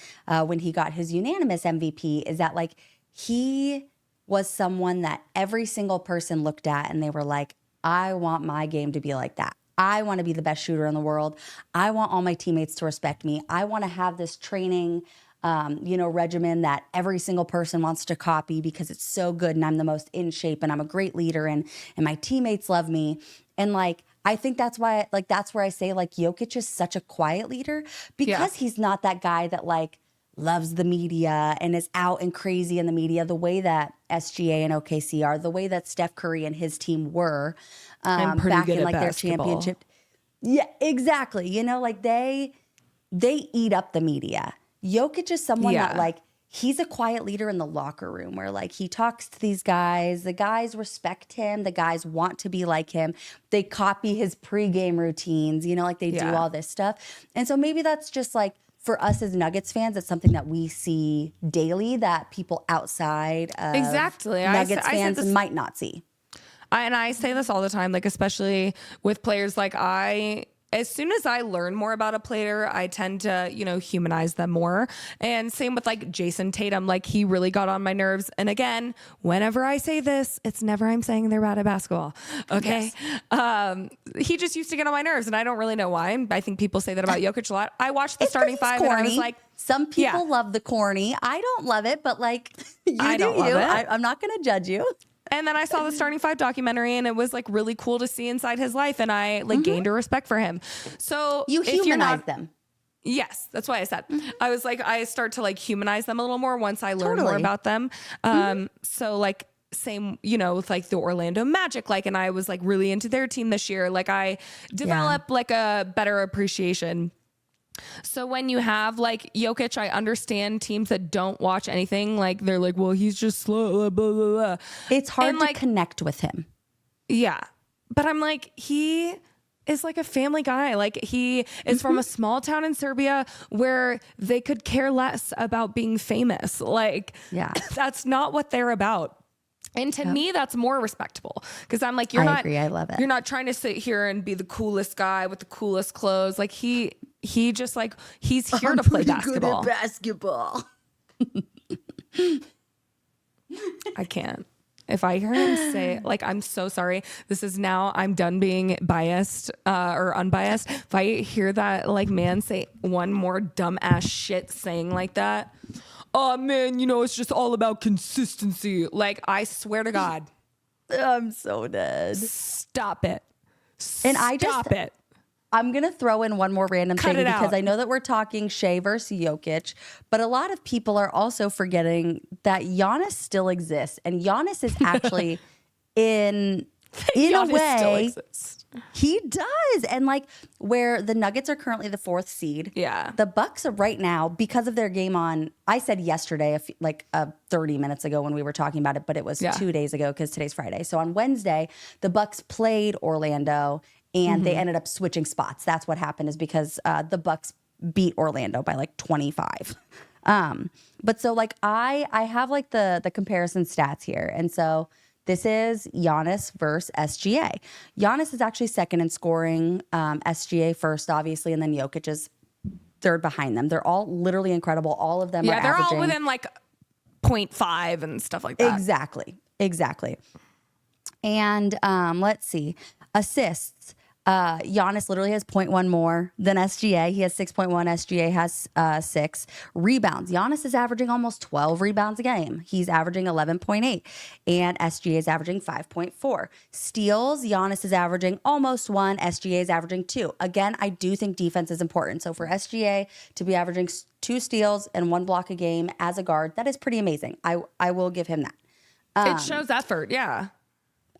when he got his unanimous MVP, is that like he was someone that every single person looked at and they were like, I want my game to be like that. I want to be the best shooter in the world. I want all my teammates to respect me. I want to have this training, regimen that every single person wants to copy because it's so good and I'm the most in shape and I'm a great leader and my teammates love me. And like, I think that's why, like, that's where I say like Jokic is such a quiet leader because he's not that guy that like loves the media and is out and crazy in the media the way that SGA and OKC are, the way that Steph Curry and his team were back in like their championship. Yeah, exactly. You know, like they eat up the media. Jokic is someone that like, he's a quiet leader in the locker room where like he talks to these guys, the guys respect him, the guys want to be like him. They copy his pregame routines, you know, like they do all this stuff. And so maybe that's just like, for us as Nuggets fans, it's something that we see daily that people outside of Nuggets fans might not see. And I say this all the time, like especially with players like as soon as I learn more about a player, I tend to, you know, humanize them more. And same with like Jason Tatum, like he really got on my nerves. And again, whenever I say this, it's never I'm saying they're bad at basketball. Okay. Yes. He just used to get on my nerves and I don't really know why. And I think people say that about Jokic a lot. I watched the starting 5 corny. And I was like, some people love the corny. I don't love it, but like I don't love it. I'm not going to judge you. And then I saw the starting 5 documentary and it was like really cool to see inside his life. And I like gained a respect for him. So you humanize them. Yes, that's why I said, I was like, I start to like humanize them a little more once I learn more about them. So like same, you know, with like the Orlando Magic, like, and I was like really into their team this year. Like I developed like a better appreciation. So when you have like Jokic, I understand teams that don't watch anything. Like they're like, well, he's just slow, blah, blah, blah. It's hard to connect with him. Yeah. But I'm like, he is like a family guy. Like he is from a small town in Serbia where they could care less about being famous. Like that's not what they're about. And to me, that's more respectable because I'm like, I agree. I love it. You're not trying to sit here and be the coolest guy with the coolest clothes. Like he just like, he's here to play basketball. Good at basketball. I can't. If I hear him say, like, I'm so sorry. This is now, I'm done being biased or unbiased. If I hear that like man say one more dumbass shit saying like that, oh man, you know, it's just all about consistency. Like, I swear to God. I'm so dead. Stop it. And Stop it. I'm going to throw in one more random thing because out. I know that we're talking Shai versus Jokic, but a lot of people are also forgetting that Giannis still exists. And Giannis is actually in a way, he does. And like where the Nuggets are currently the 4th seed. Yeah. The Bucks are right now because of their game on, I said yesterday, 30 minutes ago when we were talking about it, but it was 2 days ago because today's Friday. So on Wednesday, the Bucks played Orlando and they ended up switching spots. That's what happened is because the Bucks beat Orlando by like 25. But so like I have like the comparison stats here. And so this is Giannis versus SGA. Giannis is actually second in scoring, SGA first, obviously, and then Jokic is third behind them. They're all literally incredible. All of them are they're averaging. all within like 0.5 and stuff like that. Exactly. And let's see. Assists. Giannis literally has 0.1 more than SGA. He has 6.1. SGA has 6. Rebounds. Giannis is averaging almost 12 rebounds a game. He's averaging 11.8. And SGA is averaging 5.4. Steals. Giannis is averaging almost 1. SGA is averaging 2. Again, I do think defense is important. So for SGA to be averaging 2 steals and 1 block a game as a guard, that is pretty amazing. I will give him that. It shows effort. Yeah.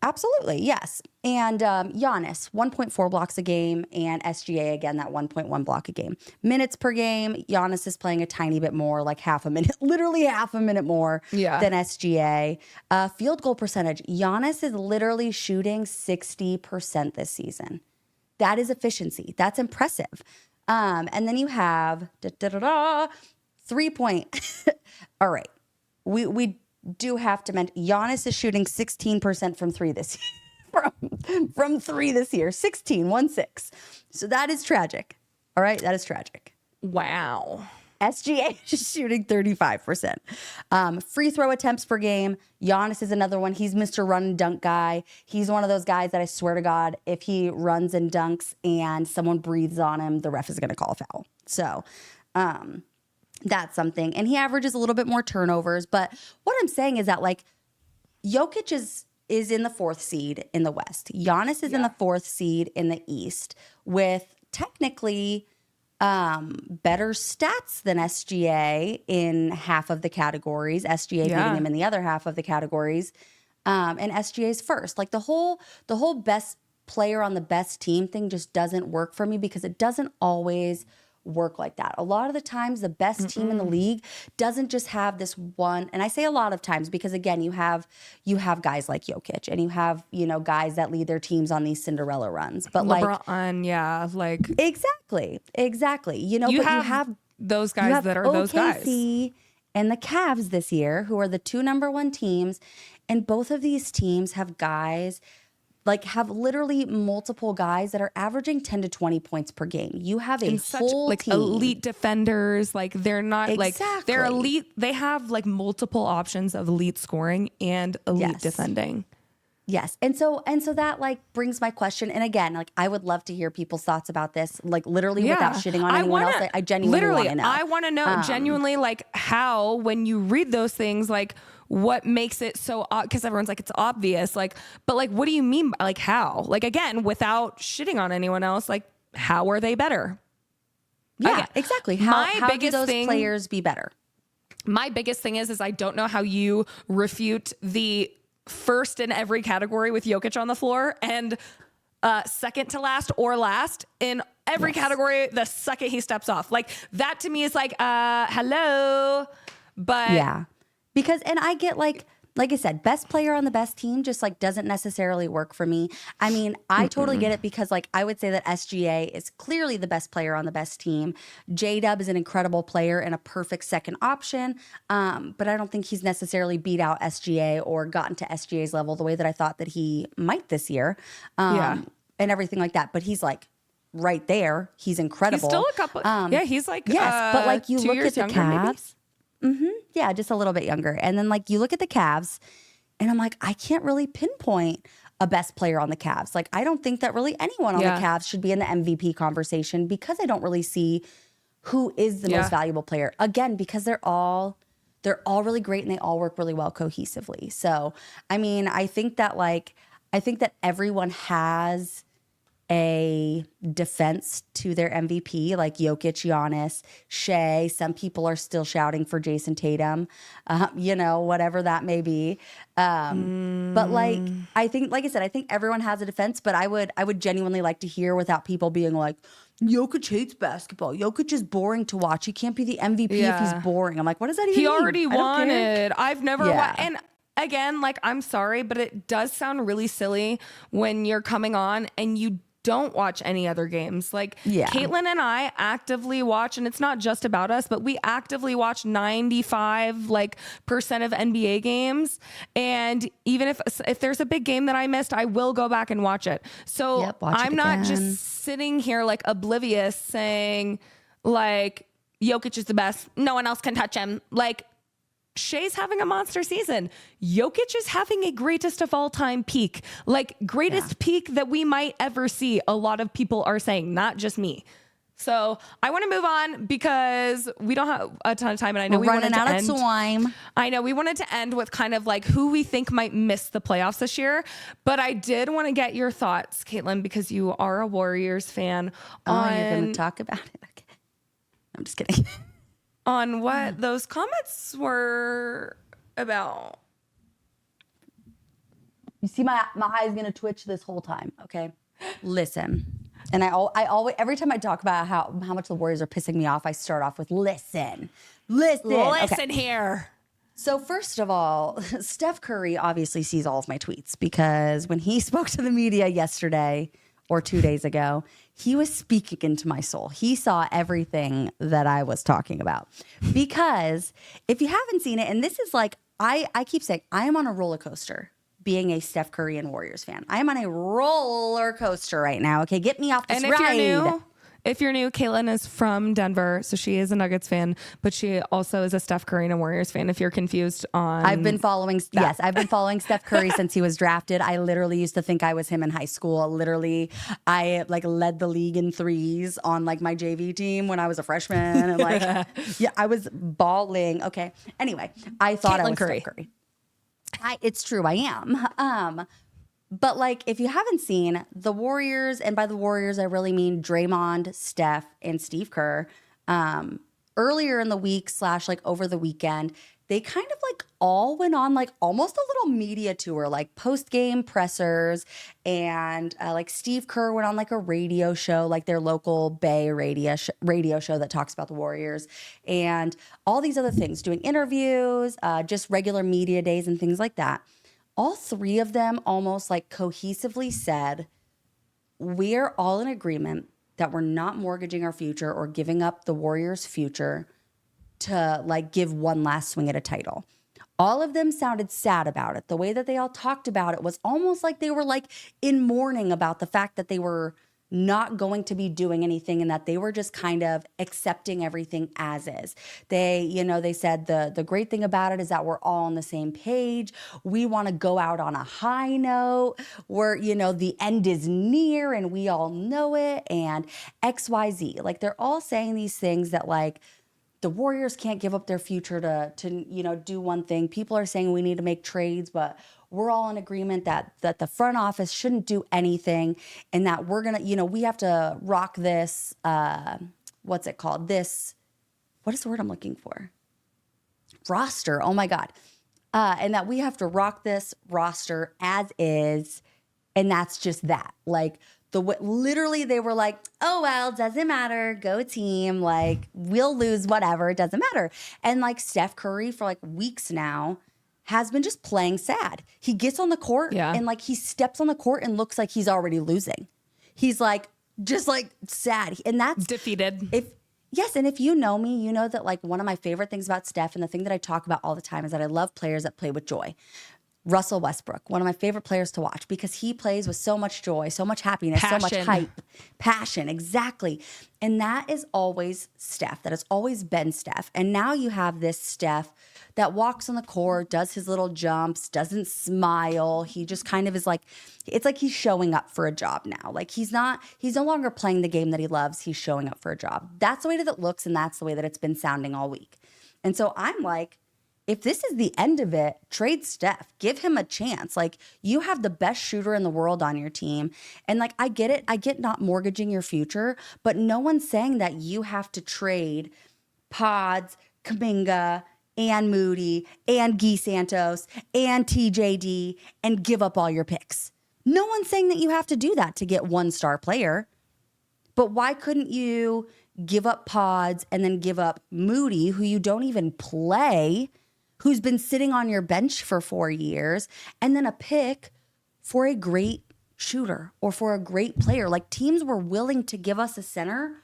Absolutely, yes. And Giannis, 1.4 blocks a game, and SGA, again, that 1.1 block a game. Minutes per game, Giannis is playing a tiny bit more, like half a minute, literally half a minute more than SGA. Field goal percentage, Giannis is literally shooting 60% this season. That is efficiency. That's impressive. And then you have 3-point. All right. We do have to mention Giannis is shooting 16% from three this year. from three this year. 16. So that is tragic. All right. That is tragic. Wow. SGA is shooting 35%. Free throw attempts per game. Giannis is another one. He's Mr. Run and Dunk guy. He's one of those guys that I swear to God, if he runs and dunks and someone breathes on him, the ref is going to call a foul. So that's something. And he averages a little bit more turnovers. But what I'm saying is that, like, Jokic is in the 4th seed in the West. Giannis is in the 4th seed in the East with technically better stats than SGA in half of the categories. SGA beating him in the other half of the categories. And SGA's first. Like the whole best player on the best team thing just doesn't work for me because it doesn't always work like that. A lot of the times the best team in the league doesn't just have this one, and I say a lot of times because again you have guys like Jokic and you have, you know, guys that lead their teams on these Cinderella runs. But LeBron, like Exactly. You know, you but have you have those guys that are OKC those guys. And the Cavs this year, who are the 2 number 1 teams, and both of these teams have guys have literally multiple guys that are averaging 10 to 20 points per game. You have a whole team. Elite defenders. Like they're not they're elite. They have like multiple options of elite scoring and elite defending. Yes. And so that like brings my question. And again, like I would love to hear people's thoughts about this, like literally without shitting on anyone else. I genuinely want to know. I want to know genuinely like how, when you read those things, like what makes it so, because everyone's like, it's obvious. Like, but like, what do you mean? Like how? Like, again, without shitting on anyone else, like how are they better? Yeah, again, exactly. How do those players be better? My biggest thing is I don't know how you refute the first in every category with Jokic on the floor and second to last or last in every category the second he steps off. Like that to me is like, hello. But yeah, because, and I get like I said, best player on the best team just like doesn't necessarily work for me. I mean, I totally get it because like I would say that SGA is clearly the best player on the best team. J-Dub is an incredible player and a perfect second option. But I don't think he's necessarily beat out SGA or gotten to SGA's level the way that I thought that he might this year. And everything like that. But he's like right there. He's incredible. He's still a couple. He's like, yes, but like you look at the Cavs. Maybe? Yeah, just a little bit younger. And then like you look at the Cavs and I'm like, I can't really pinpoint a best player on the Cavs. Like I don't think that really anyone on the Cavs should be in the MVP conversation because I don't really see who is the most valuable player. Again, because they're all really great and they all work really well cohesively. So, I mean, I think that everyone has a defense to their MVP, like Jokic, Giannis, Shai. Some people are still shouting for Jason Tatum, you know, whatever that may be. But like, I think, like I said, I think everyone has a defense, but I would genuinely like to hear without people being like, Jokic hates basketball. Jokic is boring to watch. He can't be the MVP if he's boring. I'm like, what does that even mean? He already won it. I've never won. And again, like, I'm sorry, but it does sound really silly when you're coming on and you don't watch any other games. Like Caitlin and I actively watch, and it's not just about us, but we actively watch 95% of NBA games. And even if there's a big game that I missed, I will go back and watch it. So I'm not just sitting here like oblivious saying like Jokic is the best. No one else can touch him. Like Shai's having a monster season. Jokic is having a greatest of all time peak, like greatest peak that we might ever see. A lot of people are saying, not just me. So I want to move on because we don't have a ton of time, and I know we're running out of time. I know we wanted to end with kind of like who we think might miss the playoffs this year, but I did want to get your thoughts, Caitlin, because you are a Warriors fan. You're going to talk about it. Okay, I'm just kidding. On what those comments were about. You see my eye's going to twitch this whole time, okay? Listen. And I always, every time I talk about how much the Warriors are pissing me off, I start off with listen. Listen here. So first of all, Steph Curry obviously sees all of my tweets because when he spoke to the media yesterday or 2 days ago, he was speaking into my soul. He saw everything that I was talking about. Because if you haven't seen it, and this is like, I keep saying, I am on a roller coaster being a Steph Curry and Warriors fan. I am on a roller coaster right now. Okay, get me off this ride. If you're new, Caitlin is from Denver, so she is a Nuggets fan, but she also is a Steph Curry and a Warriors fan. If you're confused on, I've been following Steph Curry since he was drafted. I literally used to think I was him in high school. Literally, I like led the league in threes on like my JV team when I was a freshman, and like, yeah, I was balling. Okay, anyway, I thought I was Steph Curry. It's true, I am. But like, if you haven't seen the Warriors, and by the Warriors, I really mean Draymond, Steph, and Steve Kerr, earlier in the week / like over the weekend, they kind of like all went on like almost a little media tour, like post-game pressers, and like Steve Kerr went on like a radio show, like their local Bay radio show that talks about the Warriors, and all these other things, doing interviews, just regular media days and things like that. All three of them almost like cohesively said, we're all in agreement that we're not mortgaging our future or giving up the Warriors' future to like give one last swing at a title. All of them sounded sad about it. The way that they all talked about it was almost like they were like in mourning about the fact that they were not going to be doing anything and that they were just kind of accepting everything as is. They said the great thing about it is that we're all on the same page. We want to go out on a high note where, the end is near and we all know it, and XYZ. Like, they're all saying these things that like the Warriors can't give up their future to do one thing. People are saying we need to make trades, but we're all in agreement that the front office shouldn't do anything, and that we're going to, we have to rock this, what's it called? What is the word I'm looking for? Roster. Oh my God. And that we have to rock this roster as is. And that's just that. Like, literally they were like, oh, well, doesn't matter. Go team. Like, we'll lose, whatever. It doesn't matter. And like Steph Curry for like weeks now has been just playing sad. He gets on the court and like he steps on the court and looks like he's already losing. He's like, just like sad. And that's defeated. And if you know me, you know that like one of my favorite things about Steph, and the thing that I talk about all the time, is that I love players that play with joy. Russell Westbrook, one of my favorite players to watch, because he plays with so much joy, so much happiness, so much hype, passion, exactly. And that is always Steph. That has always been Steph. And now you have this Steph that walks on the court, does his little jumps, doesn't smile. He just kind of is like, it's like he's showing up for a job now. Like, he's no longer playing the game that he loves. He's showing up for a job. That's the way that it looks, and that's the way that it's been sounding all week. And so I'm like, if this is the end of it, trade Steph. Give him a chance. Like, you have the best shooter in the world on your team. And like, I get it. I get not mortgaging your future, but no one's saying that you have to trade Pods, Kuminga, and Moody, and Guy Santos, and TJD, and give up all your picks. No one's saying that you have to do that to get one star player. But why couldn't you give up Pods and then give up Moody, who you don't even play, who's been sitting on your bench for 4 years, and then a pick for a great shooter or for a great player? Like, teams were willing to give us a center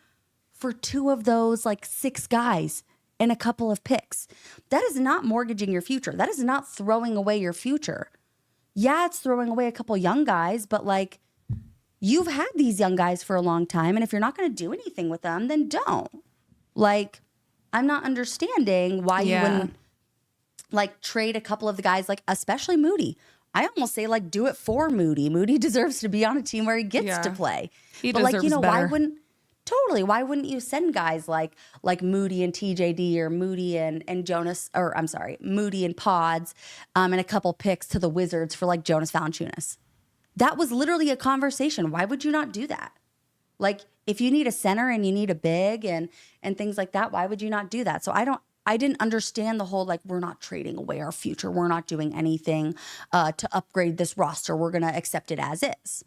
for 2 of those like 6 guys and a couple of picks. That is not mortgaging your future. That is not throwing away your future. Yeah, it's throwing away a couple young guys, but like, you've had these young guys for a long time, and if you're not going to do anything with them, then don't. Like, I'm not understanding why you wouldn't like trade a couple of the guys, like especially Moody. I almost say like do it for Moody. Moody deserves to be on a team where he gets to play. He but deserves like, better. why wouldn't you send guys like Moody and TJD, or Moody and Jonas, or I'm sorry, Moody and Pods, and a couple picks to the Wizards for like Jonas Valanciunas? That was literally a conversation. Why would you not do that? Like, if you need a center and you need a big and things like that, why would you not do that? So I didn't understand the whole, like, we're not trading away our future. We're not doing anything to upgrade this roster. We're going to accept it as is.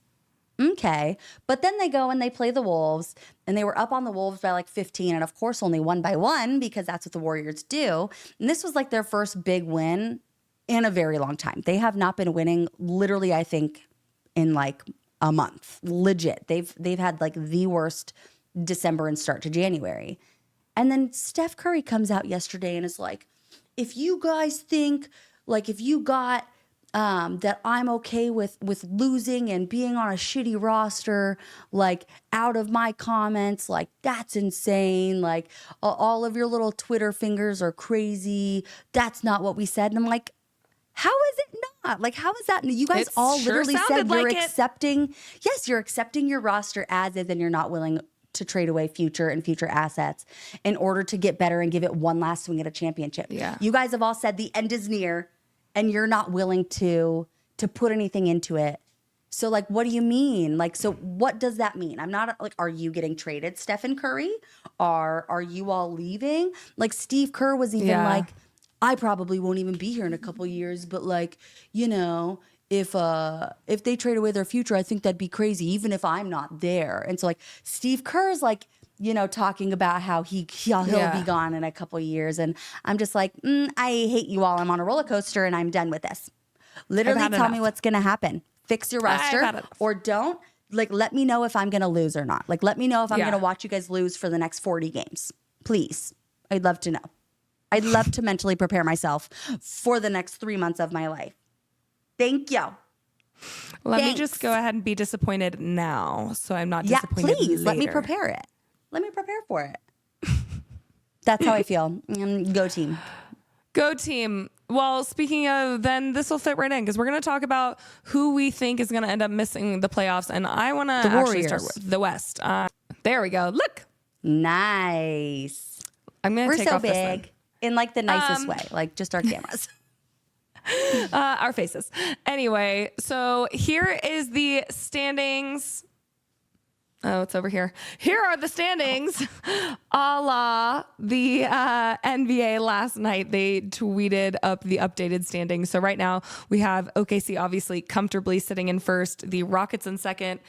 Okay. But then they go and they play the Wolves, and they were up on the Wolves by like 15, and of course only won by 1 because that's what the Warriors do. And this was like their first big win in a very long time. They have not been winning literally, I think, in like a month. Legit. They've had like the worst December and start to January. And then Steph Curry comes out yesterday and is like, if you guys think, like, if you got that I'm okay with losing and being on a shitty roster, like, out of my comments, like, that's insane. Like, all of your little Twitter fingers are crazy. That's not what we said. And I'm like, how is it not? Like, how is that? You guys all literally said you're accepting. Yes, you're accepting your roster as is, and you're not willing to trade away future assets in order to get better and give it one last swing at a championship. Yeah. You guys have all said the end is near, and you're not willing to put anything into it. So, like, what do you mean? Like, so what does that mean? I'm not, like, are you getting traded, Stephen Curry? Are you all leaving? Like, Steve Kerr was even like, I probably won't even be here in a couple years, but, like, you know, if they trade away their future, I think that'd be crazy, even if I'm not there. And so, like, Steve Kerr's like, you know, talking about how he'll be gone in a couple of years. And I'm just like, I hate you all. I'm on a roller coaster and I'm done with this. Literally tell me what's going to happen. Fix your roster or don't. Like, let me know if I'm going to lose or not. Like, let me know if I'm going to watch you guys lose for the next 40 games. Please. I'd love to know. I'd love to mentally prepare myself for the next 3 months of my life. Thank you. Let me just go ahead and be disappointed now, so I'm not disappointed later. Please, let me prepare it. Let me prepare for it. That's how I feel. Go team. Go team. Well, speaking of, then this will fit right in because we're going to talk about who we think is going to end up missing the playoffs. And I want to actually start with the West. There we go. Look. Nice. I'm going to take off this thing. We're so big in like the nicest way, like just our cameras. Our faces. Anyway, so here is the standings. Oh, it's over here. Here are the standings. A la the NBA last night. They tweeted up the updated standings. So right now we have OKC obviously comfortably sitting in first, the Rockets in second,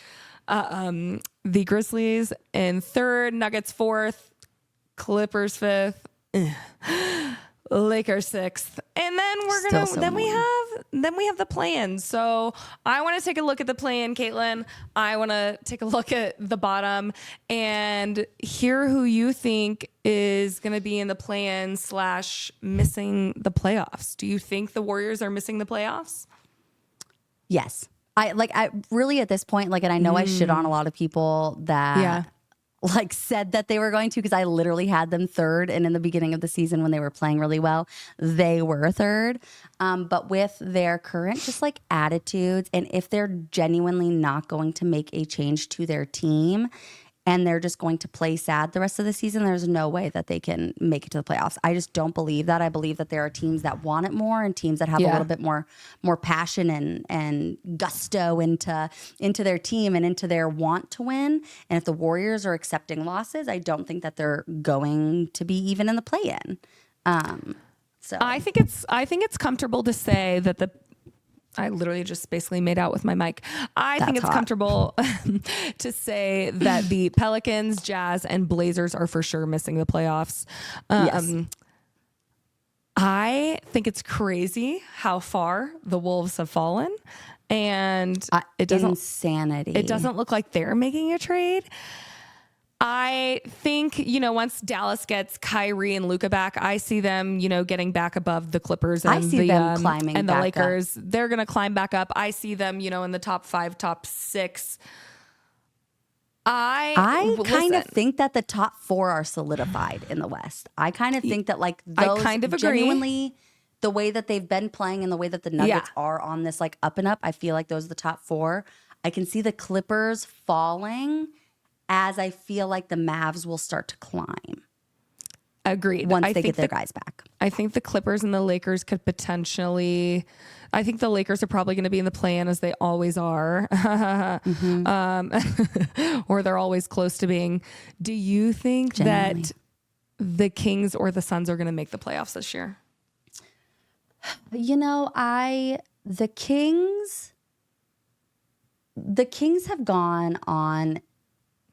the Grizzlies in third, Nuggets fourth, Clippers fifth, Lakers sixth, and then we have the play-in. So I want to take a look at the play-in, Caitlin. I want to take a look at the bottom and hear who you think is going to be in the play-in / missing the playoffs. Do you think the Warriors are missing the playoffs? Yes. I really at this point, like, and I know I shit on a lot of people that like said that they were going to, because I literally had them third, and in the beginning of the season when they were playing really well, they were third. But with their current just like attitudes, and if they're genuinely not going to make a change to their team and they're just going to play sad the rest of the season, there's no way that they can make it to the playoffs. I just don't believe that. I believe that there are teams that want it more and teams that have a little bit more passion and gusto into their team and into their want to win. And if the Warriors are accepting losses, I don't think that they're going to be even in the play-in. So I think it's comfortable to say that I literally just basically made out with my mic. I think it's comfortable to say that the Pelicans, Jazz, and Blazers are for sure missing the playoffs. Yes. I think it's crazy how far the Wolves have fallen, and it doesn't look like they're making a trade. I think, once Dallas gets Kyrie and Luka back, I see them, getting back above the Clippers and them climbing and the Lakers. Up. They're going to climb back up. I see them, in the top 5, top 6. I kind of think that the top 4 are solidified in the West. I kind of think that those I kind of agree. Genuinely, the way that they've been playing and the way that the Nuggets are on this up and up, I feel like those are the top 4. I can see the Clippers falling, as I feel like the Mavs will start to climb. Agreed. Once they get their guys back. I think the Clippers and the Lakers could potentially... I think the Lakers are probably going to be in the play-in, as they always are. Or they're always close to being. Do you think that the Kings or the Suns are going to make the playoffs this year? You know, the Kings have gone on.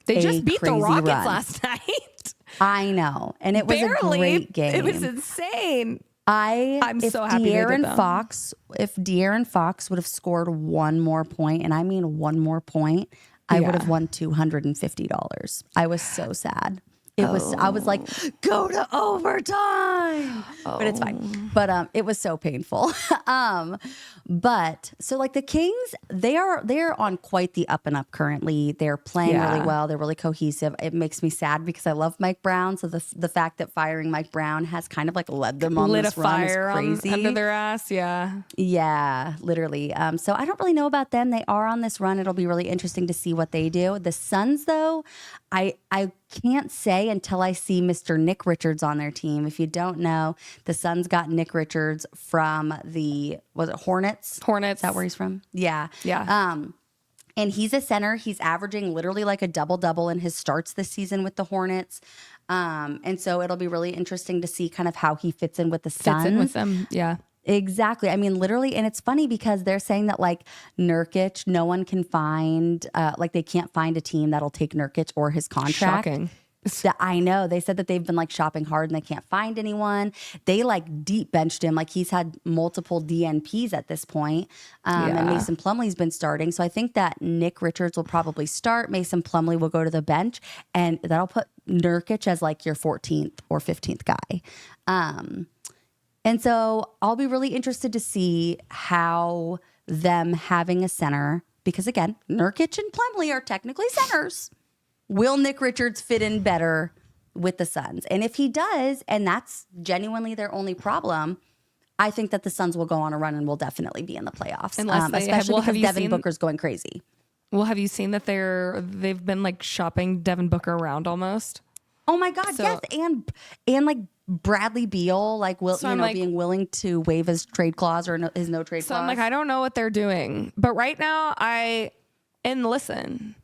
They just beat the Rockets run last night. I know, and it was a great game. It was insane. I'm so happy they did them. If De'Aaron Fox would have scored one more point, and I mean one more point, I would have won $250. I was so sad. I was like, go to overtime, but it's fine. But it was so painful. But so like the Kings, they're on quite the up and up currently. They're playing really well. They're really cohesive. It makes me sad because I love Mike Brown. So the fact that firing Mike Brown has kind of like led them on this run is crazy. Under their ass. Yeah, literally. So I don't really know about them. They are on this run. It'll be really interesting to see what they do. The Suns, though, I can't say until I see Mr. Nick Richards on their team. If you don't know, the Suns got Nick Richards from was it Hornets? Hornets. Is that where he's from? Yeah. Yeah. And he's a center. He's averaging literally like a double-double in his starts this season with the Hornets. And so it'll be really interesting to see kind of how he fits in with the Suns. Fits in with them, yeah. Exactly. I mean, literally, and it's funny because they're saying that like Nurkic, no one can find, like they can't find a team that'll take Nurkic or his contract. Shocking. I know. They said that they've been like shopping hard and they can't find anyone. They like deep benched him. Like he's had multiple DNPs at this point. And Mason Plumlee's been starting. So I think that Nick Richards will probably start. Mason Plumlee will go to the bench and that'll put Nurkic as like your 14th or 15th guy. And so I'll be really interested to see how them having a center, because again, Nurkic and Plumlee are technically centers. Will Nick Richards fit in better with the Suns? And if he does, and that's genuinely their only problem, I think that the Suns will go on a run and will definitely be in the playoffs. Especially because Devin Booker's going crazy. Well, have you seen that they've been like shopping Devin Booker around almost? Oh my God, yes. And like Bradley Beal, like being willing to waive his trade clause or his no trade clause. So I'm like, I don't know what they're doing. But right now listen,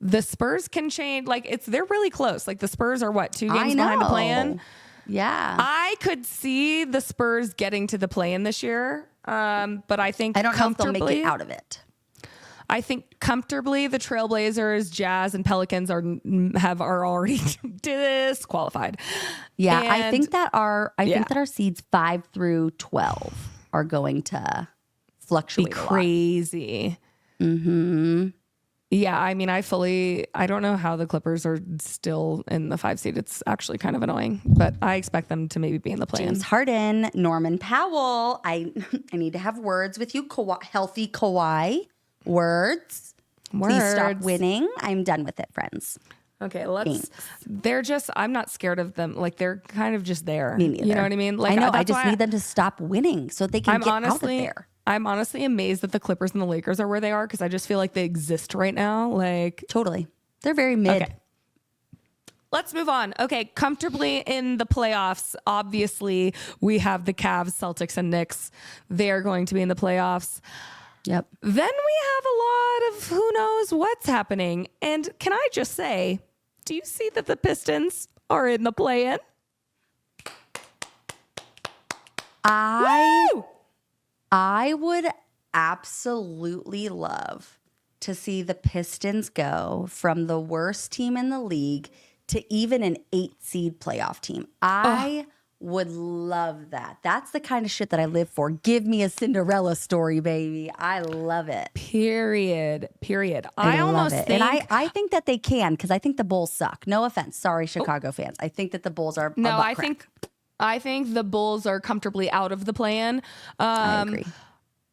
the Spurs can change. Like they're really close. Like the Spurs are what, 2 games behind the play-in? Yeah. I could see the Spurs getting to the play-in this year. But I think I don't know if they'll make it out of it. I think comfortably the Trailblazers, Jazz, and Pelicans are already disqualified. Yeah, I think that our seeds 5 through 12 are going to fluctuate. Be crazy. Mm-hmm. Yeah, I mean, I don't know how the Clippers are still in the 5 seed. It's actually kind of annoying, but I expect them to maybe be in the play-in. James Harden, Norman Powell. I need to have words with you. Healthy Kawhi. Words. Please stop winning. I'm done with it, friends. Okay, I'm not scared of them. Like, they're kind of just there. Me neither. You know what I mean? Like, I know. I just need them to stop winning so they can get out of there. I'm honestly amazed that the Clippers and the Lakers are where they are because I just feel like they exist right now. Like, totally. They're very mid. Okay. Let's move on. Okay, comfortably in the playoffs. Obviously, we have the Cavs, Celtics, and Knicks. They are going to be in the playoffs. Yep. Then we have a lot of who knows what's happening. And can I just say, do you see that the Pistons are in the play-in? I would absolutely love to see the Pistons go from the worst team in the league to even an 8 seed playoff team. I would love that. That's the kind of shit that I live for. Give me a Cinderella story, baby. I love it. Period. I almost love it. And I think that they can, because I think the Bulls suck. No offense. Sorry, Chicago fans. I think that the Bulls are I think the Bulls are comfortably out of the play-in. I agree.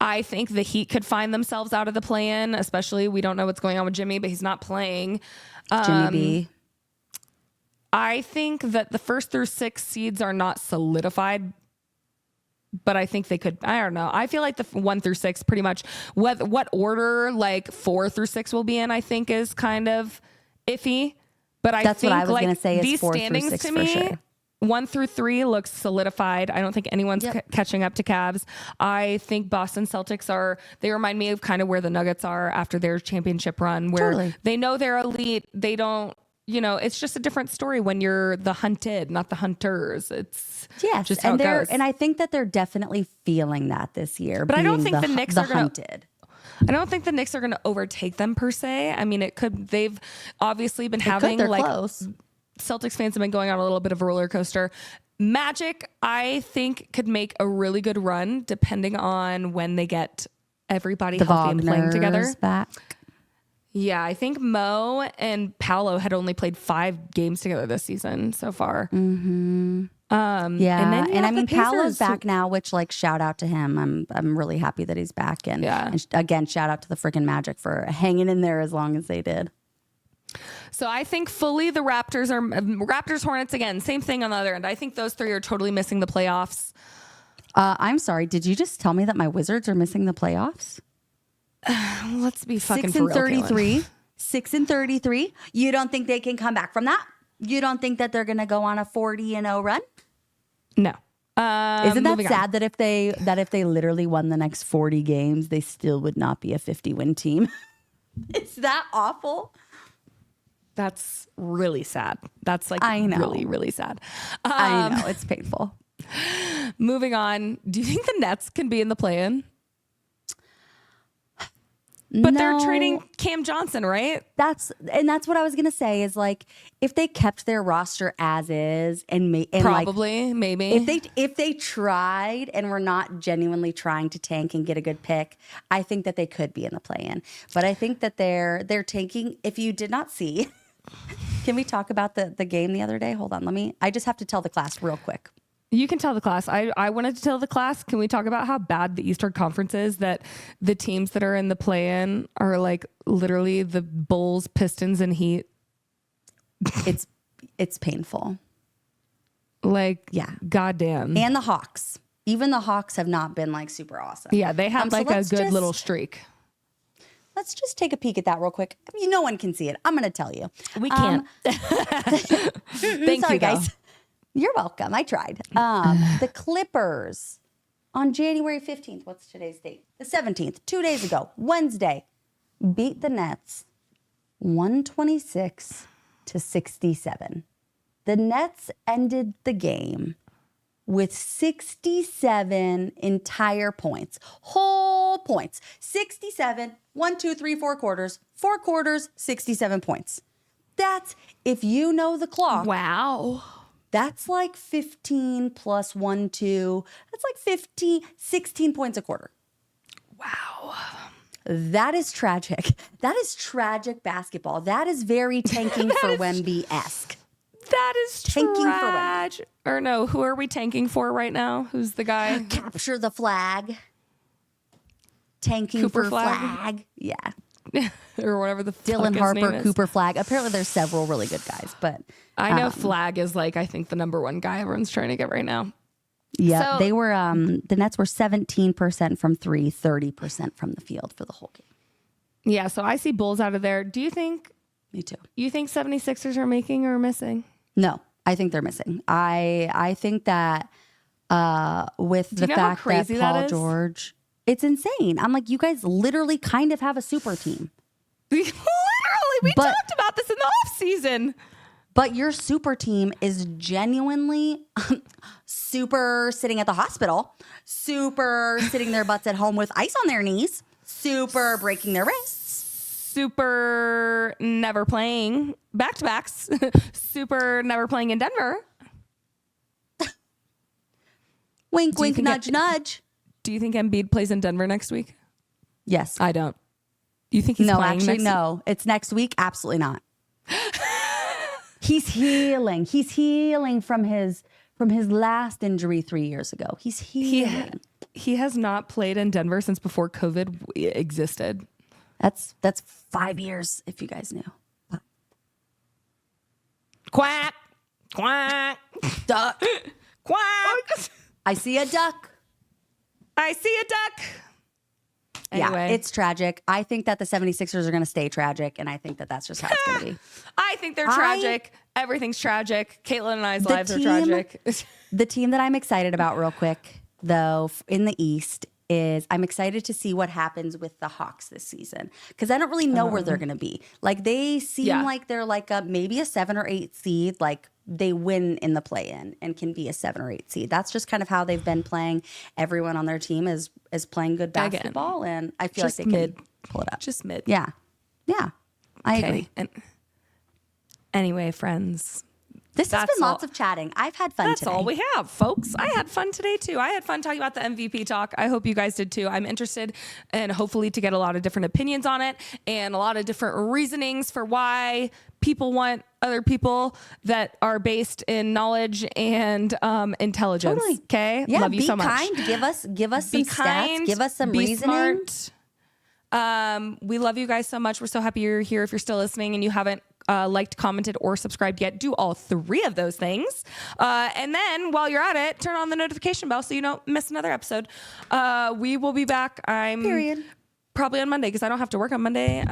I think the Heat could find themselves out of the play-in, especially we don't know what's going on with Jimmy, but he's not playing. Jimmy B. I think that the 1st through 6 seeds are not solidified, but I think they could. I don't know. I feel like the 1 through 6 pretty much what order like 4 through 6 will be in, I think is kind of iffy. But that's what I was going to say is 4 through 6 to me, for sure. 1 through 3 looks solidified. I don't think anyone's catching up to Cavs. I think Boston Celtics they remind me of kind of where the Nuggets are after their championship run, where they know they're elite. They don't it's just a different story when you're the hunted, not the hunters. It's just how and it goes. And I think that they're definitely feeling that this year. But I don't think the Knicks are hunted. I don't think the Knicks are going to overtake them per se. I mean, they've obviously been having they're close. Celtics fans have been going on a little bit of a roller coaster. Magic, I think, could make a really good run depending on when they get everybody healthy and playing together. Back. Yeah, I think Mo and Paolo had only played 5 games together this season so far. Mm-hmm. And I mean, Paolo's back now, which shout out to him. I'm really happy that he's back. And again, shout out to the freaking Magic for hanging in there as long as they did. So I think fully the Raptors, Hornets again, same thing on the other end. I think those 3 are totally missing the playoffs. I'm sorry. Did you just tell me that my Wizards are missing the playoffs? Let's be fucking for real, 6-33. 6-33. You don't think they can come back from that? You don't think that they're going to go on a 40-0 run? No. Isn't that sad that if they literally won the next 40 games, they still would not be a 50-win team? Is that awful? That's really sad. That's I know. Really, really sad. I know. It's painful. Moving on. Do you think the Nets can be in the play-in? But they're trading Cam Johnson, right? That's what I was gonna say is if they kept their roster as is and probably maybe if they tried and were not genuinely trying to tank and get a good pick, I think that they could be in the play-in. But I think that they're tanking. If you did not see, can we talk about the game the other day? Hold on, I just have to tell the class real quick. You can tell the class. I wanted to tell the class. Can we talk about how bad the Eastern Conference is? That the teams that are in the play-in are literally the Bulls, Pistons, and Heat. It's painful. Goddamn. And the Hawks. Even the Hawks have not been super awesome. Yeah, they have a good little streak. Let's just take a peek at that real quick. No one can see it. I'm going to tell you. We can't. Thank you, guys. You're welcome. I tried. The Clippers on January 15th. What's today's date? The 17th. 2 days ago. Wednesday. Beat the Nets 126-67. The Nets ended the game with 67 entire points. Whole points. 67. 1, 2, 3, 4 quarters. 4 quarters, 67 points. That's, if you know the clock. Wow. That's 15 plus 1, 2. That's 16 points a quarter. Wow. That is tragic. That is tragic basketball. That is very tanking for Wemby-esque. That is tanking for Wemby. Or no, who are we tanking for right now? Who's the guy? Capture the flag. Tanking Cooper for flag. Yeah. Or whatever the Dylan fuck Harper, his name is. Cooper Flag. Apparently there's several really good guys, but I know Flag is I think the number one guy everyone's trying to get right now. Yeah, so, they were the Nets were 17% from 3, 30% from the field for the whole game. Yeah, so I see Bulls out of there. Do you think? Me too. You think 76ers are making or missing? No, I think they're missing. I think that with the fact that Paul George, it's insane. I'm you guys literally kind of have a super team. Literally, we talked about this in the offseason. But your super team is genuinely super sitting at the hospital, super sitting their butts at home with ice on their knees, super breaking their wrists, super never playing back-to-backs, super never playing in Denver. Wink, wink, nudge, nudge. Do you think Embiid plays in Denver next week? Yes. I don't. Do you think he's playing next week? No. It's next week? Absolutely not. He's healing. He's healing from his last injury 3 years ago. He's healing. He has not played in Denver since before COVID existed. That's 5 years, if you guys knew. Quack, quack, duck, quack. I see a duck. I see a duck. Anyway. Yeah, it's tragic. I think that the 76ers are going to stay tragic, and I think that that's just how it's going to be. I think they're tragic. Everything's tragic. Caitlin and I's lives are tragic. The team that I'm excited about real quick, though, in the East is I'm excited to see what happens with the Hawks this season because I don't really know where they're going to be. Like they seem like they're like maybe a 7 or 8 seed. Like they win in the play-in and can be a 7 or 8 seed. That's just kind of how they've been playing. Everyone on their team is playing good basketball, and I feel like they can pull it up. Just mid. Yeah. I agree. And anyway, friends. This has been lots of chatting. I've had fun today. That's all we have, folks. I had fun today, too. I had fun talking about the MVP talk. I hope you guys did, too. I'm interested and hopefully to get a lot of different opinions on it and a lot of different reasonings for why people want other people that are based in knowledge and intelligence. Totally. Okay? Yeah, Love you so much. Be kind. Give us some stats. Give us some be reasoning. Smart. We love you guys so much. We're so happy you're here. If you're still listening and you haven't liked, commented, or subscribed yet, do all 3 of those things. And then while you're at it, turn on the notification bell so you don't miss another episode. We will be back. Probably on Monday because I don't have to work on Monday.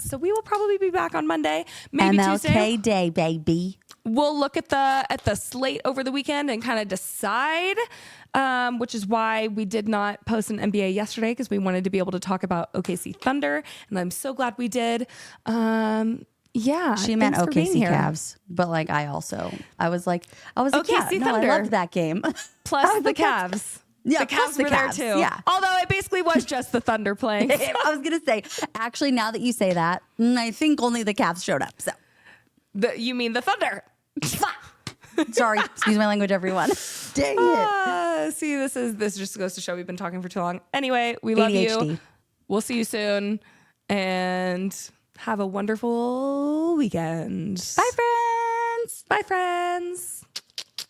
So we will probably be back on Monday. Maybe MLK Tuesday. Day, baby. We'll look at the slate over the weekend and kind of decide, which is why we did not post an NBA yesterday because we wanted to be able to talk about OKC Thunder, and I'm so glad we did. Yeah, she meant OKC Cavs, but like I was like, OKC Thunder. I loved that game. Plus the Cavs. Yeah, the Cavs were there too. Yeah. Although it basically was just the Thunder playing. I was gonna say, actually, now that you say that, I think only the Cavs showed up. So, you mean the Thunder? Sorry, excuse my language, everyone. Dang it. See, this just goes to show we've been talking for too long. Anyway, we love you. We'll see you soon, and have a wonderful weekend. Bye, friends. Bye, friends.